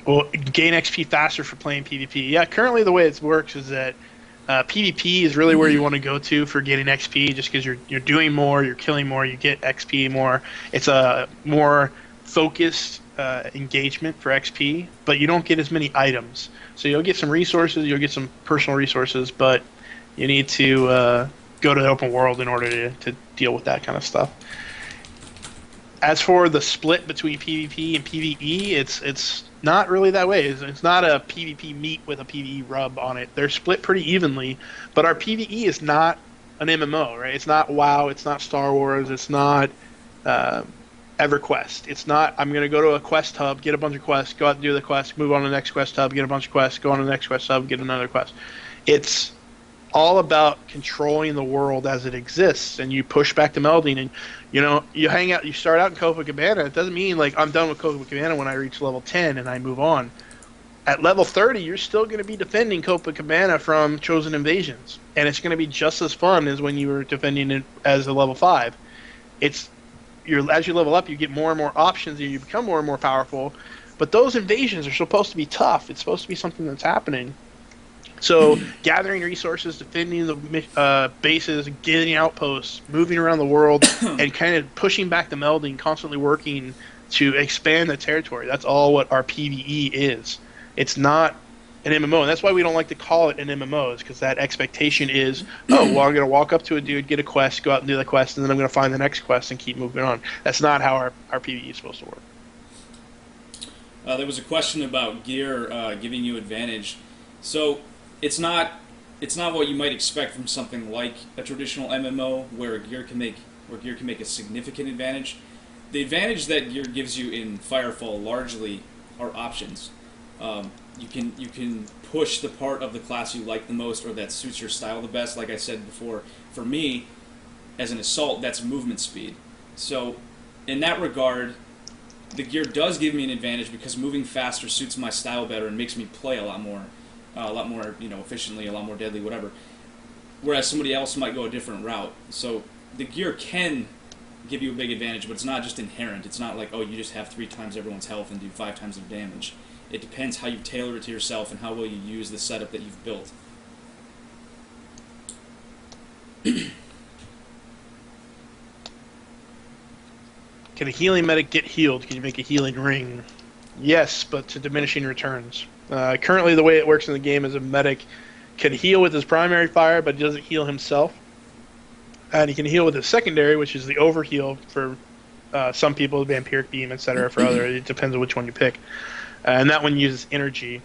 B: Well, gain XP faster for playing PvP. Yeah, currently the way it works is that PvP is really where you want to go to for getting XP, just because you're doing more, you're killing more, you get XP more. It's a more focused engagement for XP, but you don't get as many items. So you'll get some resources, you'll get some personal resources, but you need to go to the open world in order to deal with that kind of stuff. As for the split between PvP and PvE, it's not really that way. It's not a PvP meat with a PvE rub on it. They're split pretty evenly, but our PvE is not an MMO, right? It's not WoW, it's not Star Wars, it's not EverQuest. It's not, I'm going to go to a quest hub, get a bunch of quests, go out and do the quest, move on to the next quest hub, get a bunch of quests, go on to the next quest hub, get another quest. It's all about controlling the world as it exists, and you push back to melding, and you hang out, you start out in Copacabana. It doesn't mean like I'm done with Copacabana when I reach level 10 and I move on. At level 30, you're still going to be defending Copacabana from chosen invasions, and it's going to be just as fun as when you were defending it as a level 5. As you level up, you get more and more options, and you become more and more powerful, but those invasions are supposed to be tough. It's supposed to be something that's happening. So gathering resources, defending the bases, getting outposts, moving around the world, and kind of pushing back the melding, constantly working to expand the territory. That's all what our PvE is. It's not an MMO, and that's why we don't like to call it an MMO, is because that expectation is, oh, well, I'm going to walk up to a dude, get a quest, go out and do the quest, and then I'm going to find the next quest and keep moving on. That's not how our PvE is supposed to work.
A: There was a question about gear giving you advantage. So it's not what you might expect from something like a traditional MMO where gear can make a significant advantage. The advantage that gear gives you in Firefall largely are options. You can push the part of the class you like the most or that suits your style the best. Like I said before, for me, as an assault, that's movement speed. So in that regard, the gear does give me an advantage because moving faster suits my style better and makes me play a lot more efficiently, a lot more deadly, whatever. Whereas somebody else might go a different route. So the gear can give you a big advantage, but it's not just inherent. It's not like, oh, you just have 3 times everyone's health and do 5 times their damage. It depends how you tailor it to yourself and how well you use the setup that you've built.
B: Can a healing medic get healed? Can you make a healing ring? Yes, but to diminishing returns. Currently, the way it works in the game is a medic can heal with his primary fire, but he doesn't heal himself. And he can heal with his secondary, which is the overheal for some people, vampiric beam, etc. For others, it depends on which one you pick. And that one uses energy.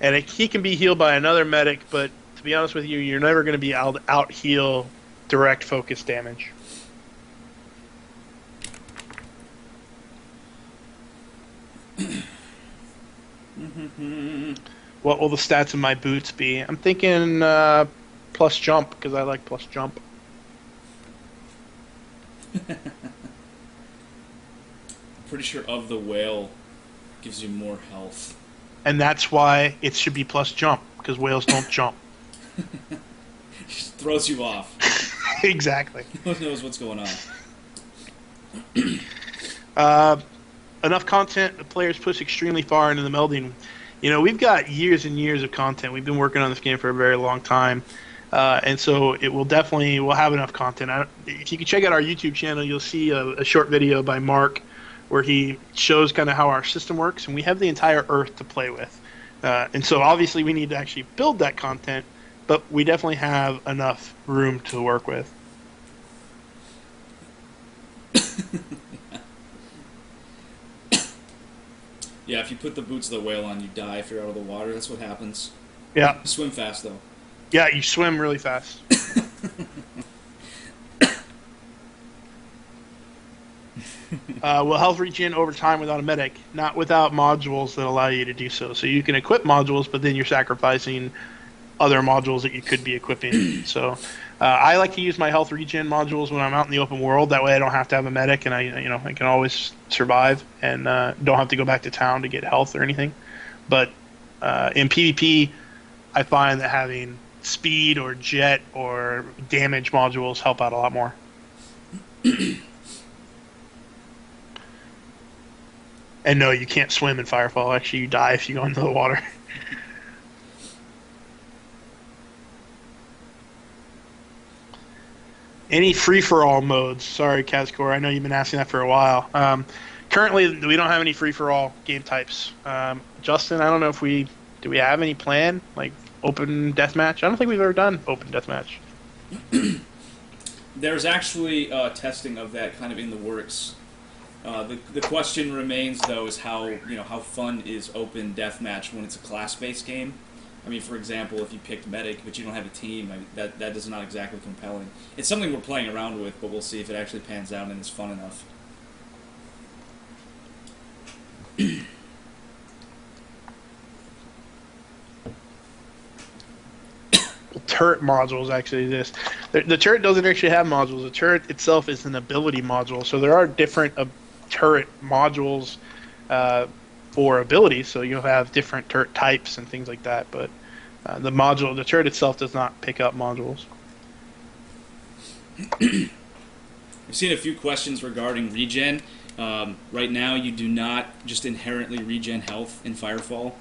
B: And he can be healed by another medic, but to be honest with you, you're never going to be able to out-heal direct focus damage. What will the stats of my boots be? I'm thinking plus jump, because I like plus jump.
A: Pretty sure of the whale gives you more health.
B: And that's why it should be plus jump, because whales don't jump.
A: Just throws you off.
B: Exactly.
A: Who knows what's going on?
B: Enough content, the players push extremely far into the melding. You know, we've got years and years of content. We've been working on this game for a very long time. And so we'll have enough content. If you can check out our YouTube channel, you'll see a short video by Mark where he shows kind of how our system works, and we have the entire Earth to play with. And so obviously we need to actually build that content, but we definitely have enough room to work with.
A: Yeah, if you put the boots of the whale on, you die if you're out of the water. That's what happens.
B: Yeah.
A: Swim fast, though.
B: Yeah, you swim really fast. Will health regen over time without a medic? Not without modules that allow you to do so. So you can equip modules, but then you're sacrificing other modules that you could be equipping. So I like to use my health regen modules when I'm out in the open world. That way I don't have to have a medic, and I can always survive and don't have to go back to town to get health or anything. But in PvP, I find that having speed or jet or damage modules help out a lot more. And no, you can't swim in Firefall. Actually, you die if you go into the water. Any free-for-all modes? Sorry, Kazcore, I know you've been asking that for a while. Currently, we don't have any free-for-all game types. Justin, I don't know if do we have any plan, like open deathmatch? I don't think we've ever done open deathmatch.
A: There's actually testing of that kind of in the works. The question remains, though, is how fun is open deathmatch when it's a class-based game? I mean, for example, if you picked medic but you don't have a team, that is not exactly compelling. It's something we're playing around with, but we'll see if it actually pans out and is fun enough.
B: Turret modules actually exist. The turret doesn't actually have modules. The turret itself is an ability module, so there are different turret modules for abilities. So you'll have different turret types and things like that. But the turret itself does not pick up modules.
A: We've seen a few questions regarding regen. Right now, you do not just inherently regen health in Firefall.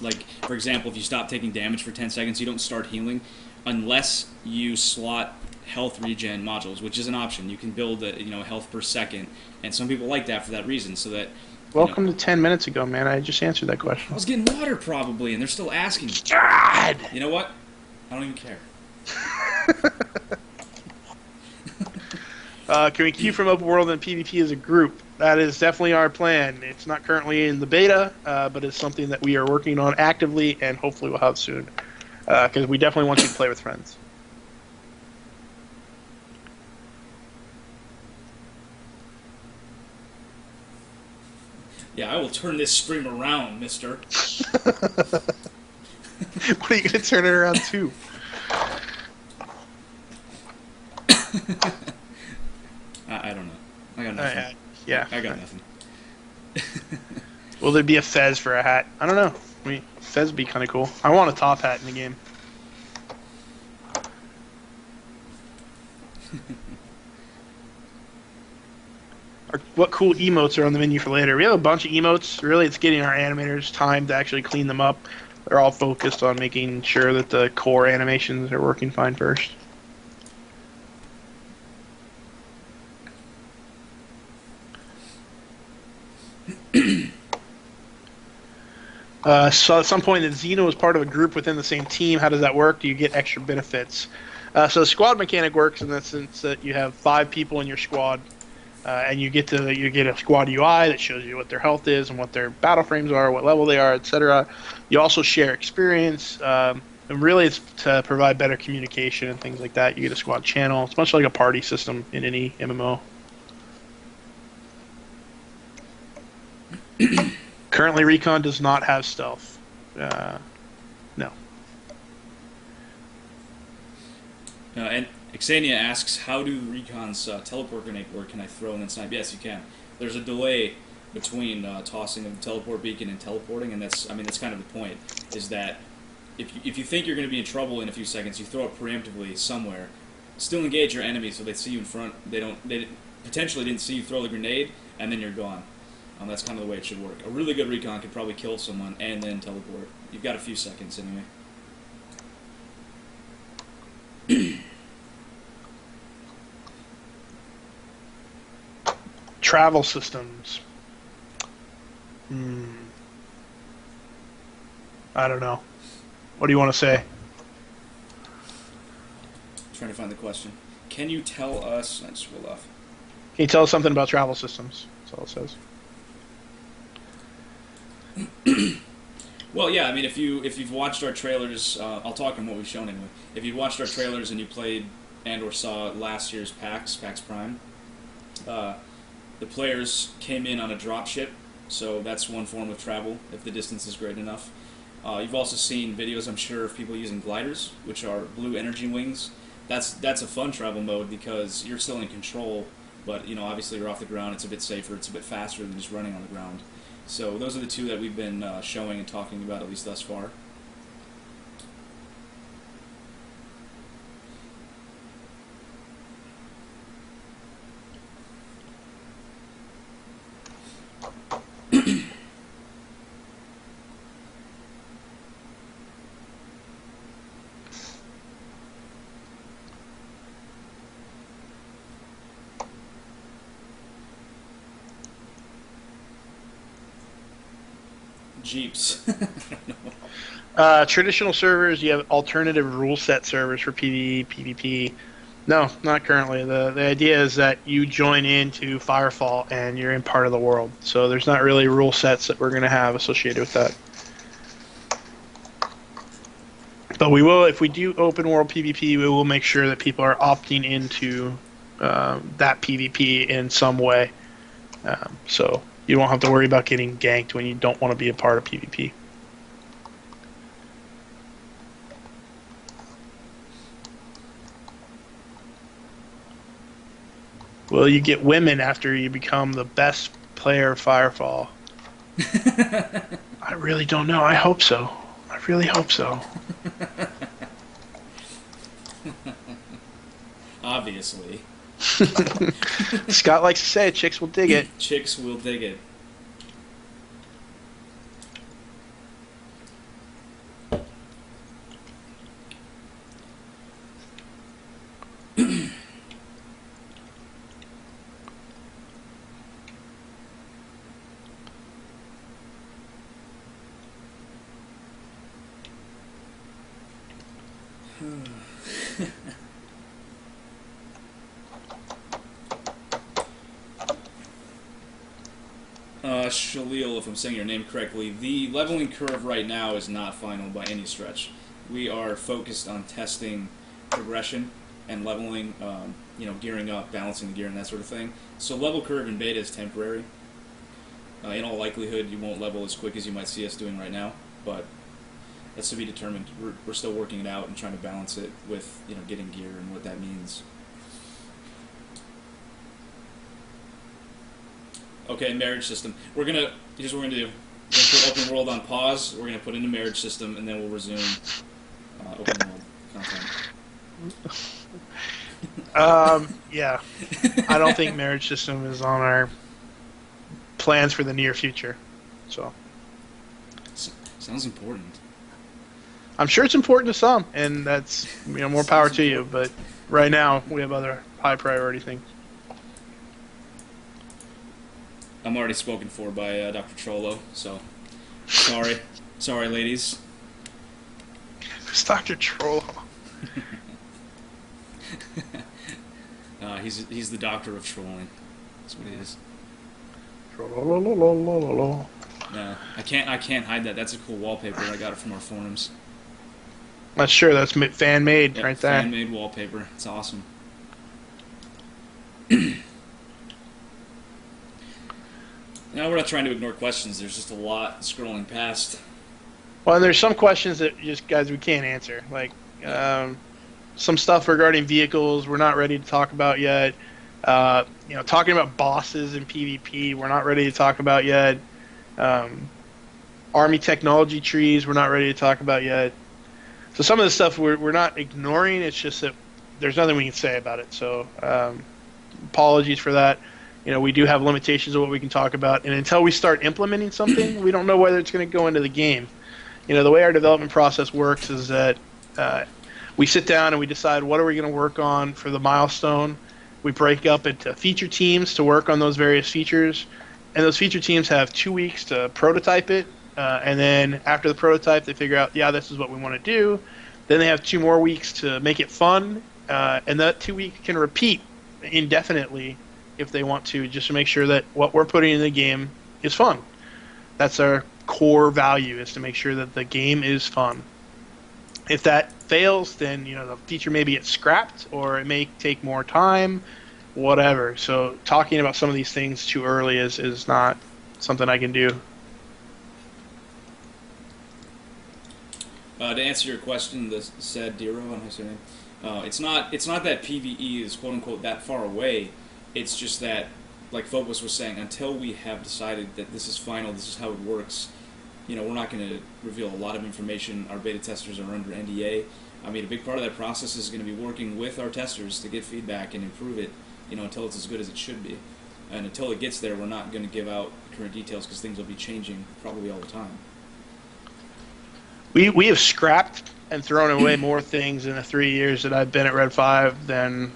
A: Like, for example, if you stop taking damage for 10 seconds, you don't start healing unless you slot health regen modules, which is an option. You can build health per second, and some people like that for that reason, so that...
B: Welcome to 10 minutes ago, man. I just answered that question.
A: I was getting water, probably, and they're still asking me.
B: God!
A: You know what? I don't even care.
B: Can we queue from open world and PvP as a group? That is definitely our plan. It's not currently in the beta, but it's something that we are working on actively and hopefully we'll have soon. Because we definitely want you to play with friends.
A: Yeah, I will turn this stream around, mister.
B: What are you going to turn it around to?
A: I don't know. I got nothing.
B: Yeah.
A: I got nothing.
B: Will there be a fez for a hat? I don't know. I mean, fez would be kind of cool. I want a top hat in the game. What cool emotes are on the menu for later? We have a bunch of emotes. Really, it's getting our animators time to actually clean them up. They're all focused on making sure that the core animations are working fine first. So at some point, if Xeno is part of a group within the same team, how does that work? Do you get extra benefits? So the squad mechanic works in the sense that you have 5 people in your squad, and you get a squad UI that shows you what their health is and what their battle frames are, what level they are, etc. You also share experience, and really it's to provide better communication and things like that. You get a squad channel. It's much like a party system in any MMO. Currently, Recon does not have stealth. No.
A: And Xania asks, how do Recon's teleport grenade work? Can I throw and then snipe? Yes, you can. There's a delay between tossing of the teleport beacon and teleporting, and that's kind of the point, is that if you think you're going to be in trouble in a few seconds, you throw it preemptively somewhere. Still engage your enemy so they see you in front. They potentially didn't see you throw the grenade, and then you're gone. That's kind of the way it should work. A really good Recon could probably kill someone and then teleport. You've got a few seconds anyway.
B: Travel systems. I don't know. What do you want to say?
A: Trying to find the question. Can you tell us... I just rolled off.
B: Can you tell us something about travel systems? That's all it says.
A: Well, yeah, I mean, if you've watched our trailers, I'll talk on what we've shown anyway. If you've watched our trailers and you played and or saw last year's PAX Prime, the players came in on a dropship, so that's one form of travel, if the distance is great enough. You've also seen videos, I'm sure, of people using gliders, which are blue energy wings. That's a fun travel mode because you're still in control, but obviously you're off the ground, it's a bit safer, it's a bit faster than just running on the ground. So those are the two that we've been showing and talking about, at least thus far. Jeeps.
B: Traditional servers, you have alternative rule set servers for PvE, PvP. No, not currently. The idea is that you join into Firefall and you're in part of the world. So there's not really rule sets that we're going to have associated with that. But we will, if we do open world PvP, we will make sure that people are opting into that PvP in some way. So you don't have to worry about getting ganked when you don't want to be a part of PvP. Will you get women after you become the best player of Firefall? I really don't know. I hope so. I really hope so.
A: Obviously.
B: Scott likes to say, chicks will dig it.
A: Chicks will dig it. Shalil, if I'm saying your name correctly, the leveling curve right now is not final by any stretch. We are focused on testing progression and leveling, gearing up, balancing the gear, and that sort of thing. So level curve in beta is temporary. In all likelihood, you won't level as quick as you might see us doing right now, but that's to be determined. We're still working it out and trying to balance it with getting gear and what that means. Okay, marriage system. Here's what we're gonna do. We're gonna put open world on pause. We're gonna put in a marriage system, and then we'll resume open world content.
B: Yeah. I don't think marriage system is on our plans for the near future. So
A: Sounds important.
B: I'm sure it's important to some, and that's more power to you. But right now we have other high priority things.
A: I'm already spoken for by Dr. Trollo, so sorry, ladies.
B: It's Dr. Troll.
A: He's the doctor of trolling. That's what he is. No, I can't hide that. That's a cool wallpaper. I got it from our forums.
B: Not sure. That's fan made right there.
A: Fan made wallpaper. It's awesome. Now we're not trying to ignore questions. There's just a lot scrolling past.
B: Well, and there's some questions that guys we can't answer. Like some stuff regarding vehicles we're not ready to talk about yet. Talking about bosses in PvP we're not ready to talk about yet. Army technology trees we're not ready to talk about yet. So some of the stuff we're not ignoring. It's just that there's nothing we can say about it. So apologies for that. We do have limitations of what we can talk about, and until we start implementing something, we don't know whether it's going to go into the game. The way our development process works is that we sit down and we decide what are we going to work on for the milestone. We break up into feature teams to work on those various features, and those feature teams have 2 weeks to prototype it, and then after the prototype, they figure out, yeah, this is what we want to do. Then they have 2 more weeks to make it fun, and that 2 weeks can repeat indefinitely if they want to, just to make sure that what we're putting in the game is fun. That's our core value, is to make sure that the game is fun. If that fails, then the feature may get scrapped, or it may take more time, whatever. So talking about some of these things too early is not something I can do.
A: To answer your question, the said Diro, I don't know how to say your name. It's not that PvE is quote unquote that far away. It's just that, like Phobos was saying, until we have decided that this is final, this is how it works, we're not going to reveal a lot of information. Our beta testers are under NDA. I mean, a big part of that process is going to be working with our testers to get feedback and improve it, until it's as good as it should be. And until it gets there, we're not going to give out current details because things will be changing probably all the time.
B: We have scrapped and thrown away more things in the 3 years that I've been at Red 5 than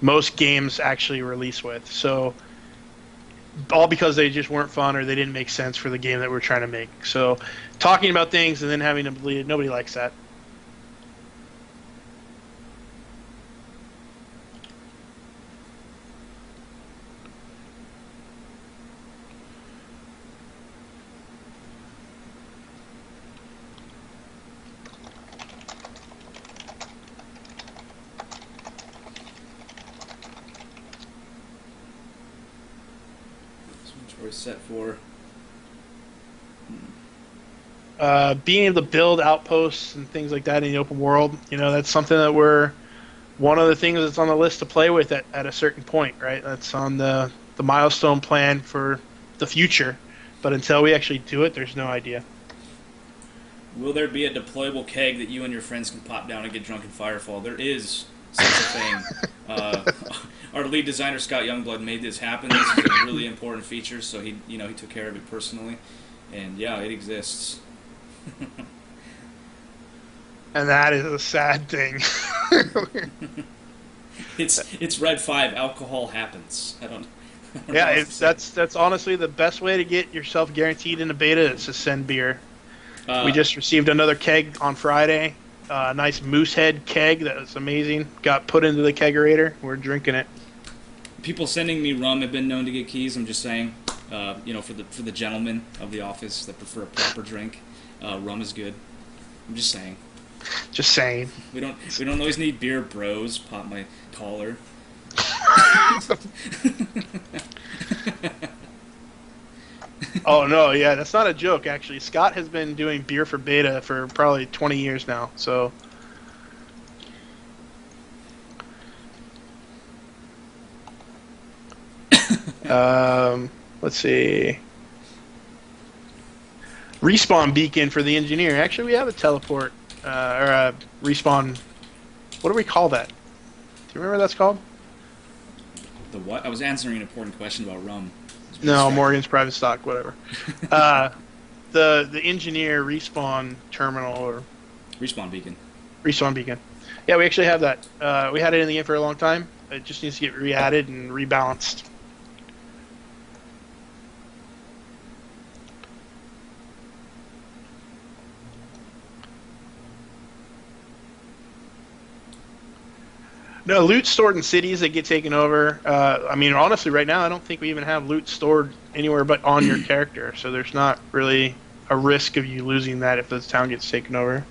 B: most games actually release with. So all because they just weren't fun or they didn't make sense for the game that we're trying to make. So talking about things and then having them deleted, nobody likes that.
A: We're set for
B: being able to build outposts and things like that in the open world. That's something that we're one of the things that's on the list to play with at a certain point, right? That's on the milestone plan for the future. But until we actually do it, there's no idea.
A: Will there be a deployable keg that you and your friends can pop down and get drunk in Firefall? There is such a thing. Our lead designer, Scott Youngblood, made this happen. This is a really important feature, so he took care of it personally. And yeah, it exists.
B: And that is a sad thing.
A: It's Red 5. Alcohol happens. I don't
B: Yeah, that's honestly the best way to get yourself guaranteed in a beta is to send beer. We just received another keg on Friday. nice moose head keg that was amazing. Got put into the kegerator. We're drinking it.
A: People sending me rum have been known to get keys. I'm just saying, for the gentlemen of the office that prefer a proper drink, rum is good. I'm just saying.
B: Just saying.
A: We don't always need beer, bros. Pop my collar.
B: Oh no, yeah, that's not a joke. Actually, Scott has been doing beer for beta for probably 20 years now. So. Let's see. Respawn beacon for the engineer. Actually, we have a teleport or a respawn. What do we call that? Do you remember what that's called?
A: The what? I was answering an important question about rum.
B: No, Morgan's private stock, whatever. The engineer respawn terminal or
A: Respawn beacon.
B: respawn beacon. Yeah, we actually have that. We had it in the game for a long time. It just needs to get re-added and rebalanced. No, loot stored in cities that get taken over. I mean, honestly, right now, I don't think we even have loot stored anywhere but on your character. So there's not really a risk of you losing that if the town gets taken over.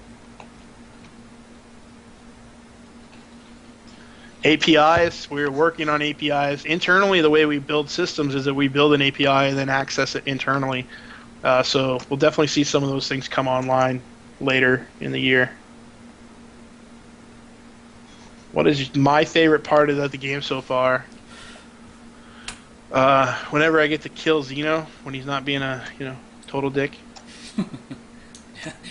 B: APIs, we're working on APIs. Internally, the way we build systems is that we build an API and then access it internally. So we'll definitely see some of those things come online later in the year. What is my favorite part of the game so far? Whenever I get to kill Xeno when he's not being a total dick.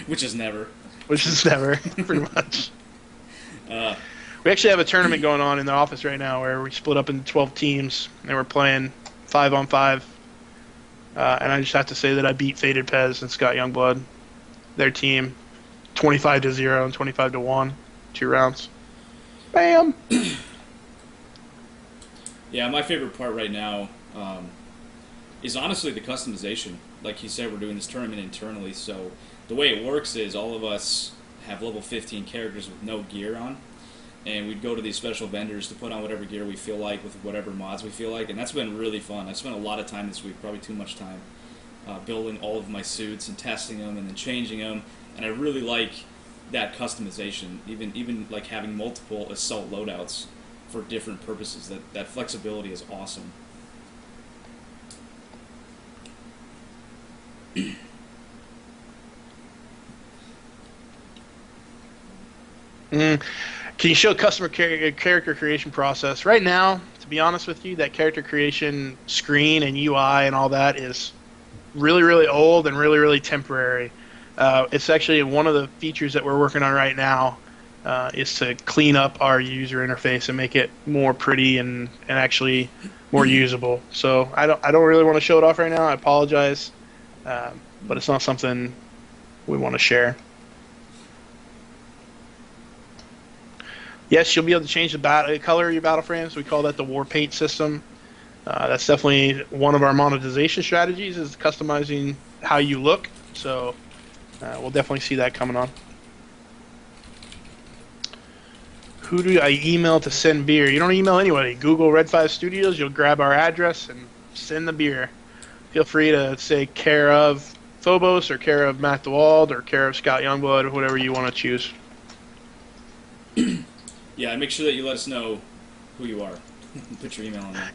A: Which is never.
B: Which is never, pretty much. We actually have a tournament going on in the office right now where we split up into 12 teams and we're playing 5-on-5. And I just have to say that I beat Faded Pez and Scott Youngblood. Their team, 25-0 and 25-1, 2 rounds. Bam!
A: Yeah, my favorite part right now is honestly the customization. Like he said, we're doing this tournament internally, so the way it works is all of us have level 15 characters with no gear on, and we'd go to these special vendors to put on whatever gear we feel like with whatever mods we feel like, and that's been really fun. I spent a lot of time this week, probably too much time, building all of my suits and testing them and then changing them, and I really like that customization, even like having multiple assault loadouts for different purposes. That flexibility is awesome.
B: Can you show customer character creation process? Right now, to be honest with you, that character creation screen and UI and all that is really, really old and really, really temporary. It's actually one of the features that we're working on right now is to clean up our user interface and make it more pretty and actually more usable. So I don't really want to show it off right now. I apologize, but it's not something we want to share. Yes, you'll be able to change the color of your battle frames. We call that the war paint system. That's definitely one of our monetization strategies is customizing how you look. So we'll definitely see that coming on. Who do I email to send beer? You don't email anybody. Google Red 5 Studios. You'll grab our address and send the beer. Feel free to say care of Phobos or care of Matt DeWald or care of Scott Youngblood or whatever you want to choose.
A: Yeah, make sure that you let us know who you are. Put your email on there.
B: Yeah.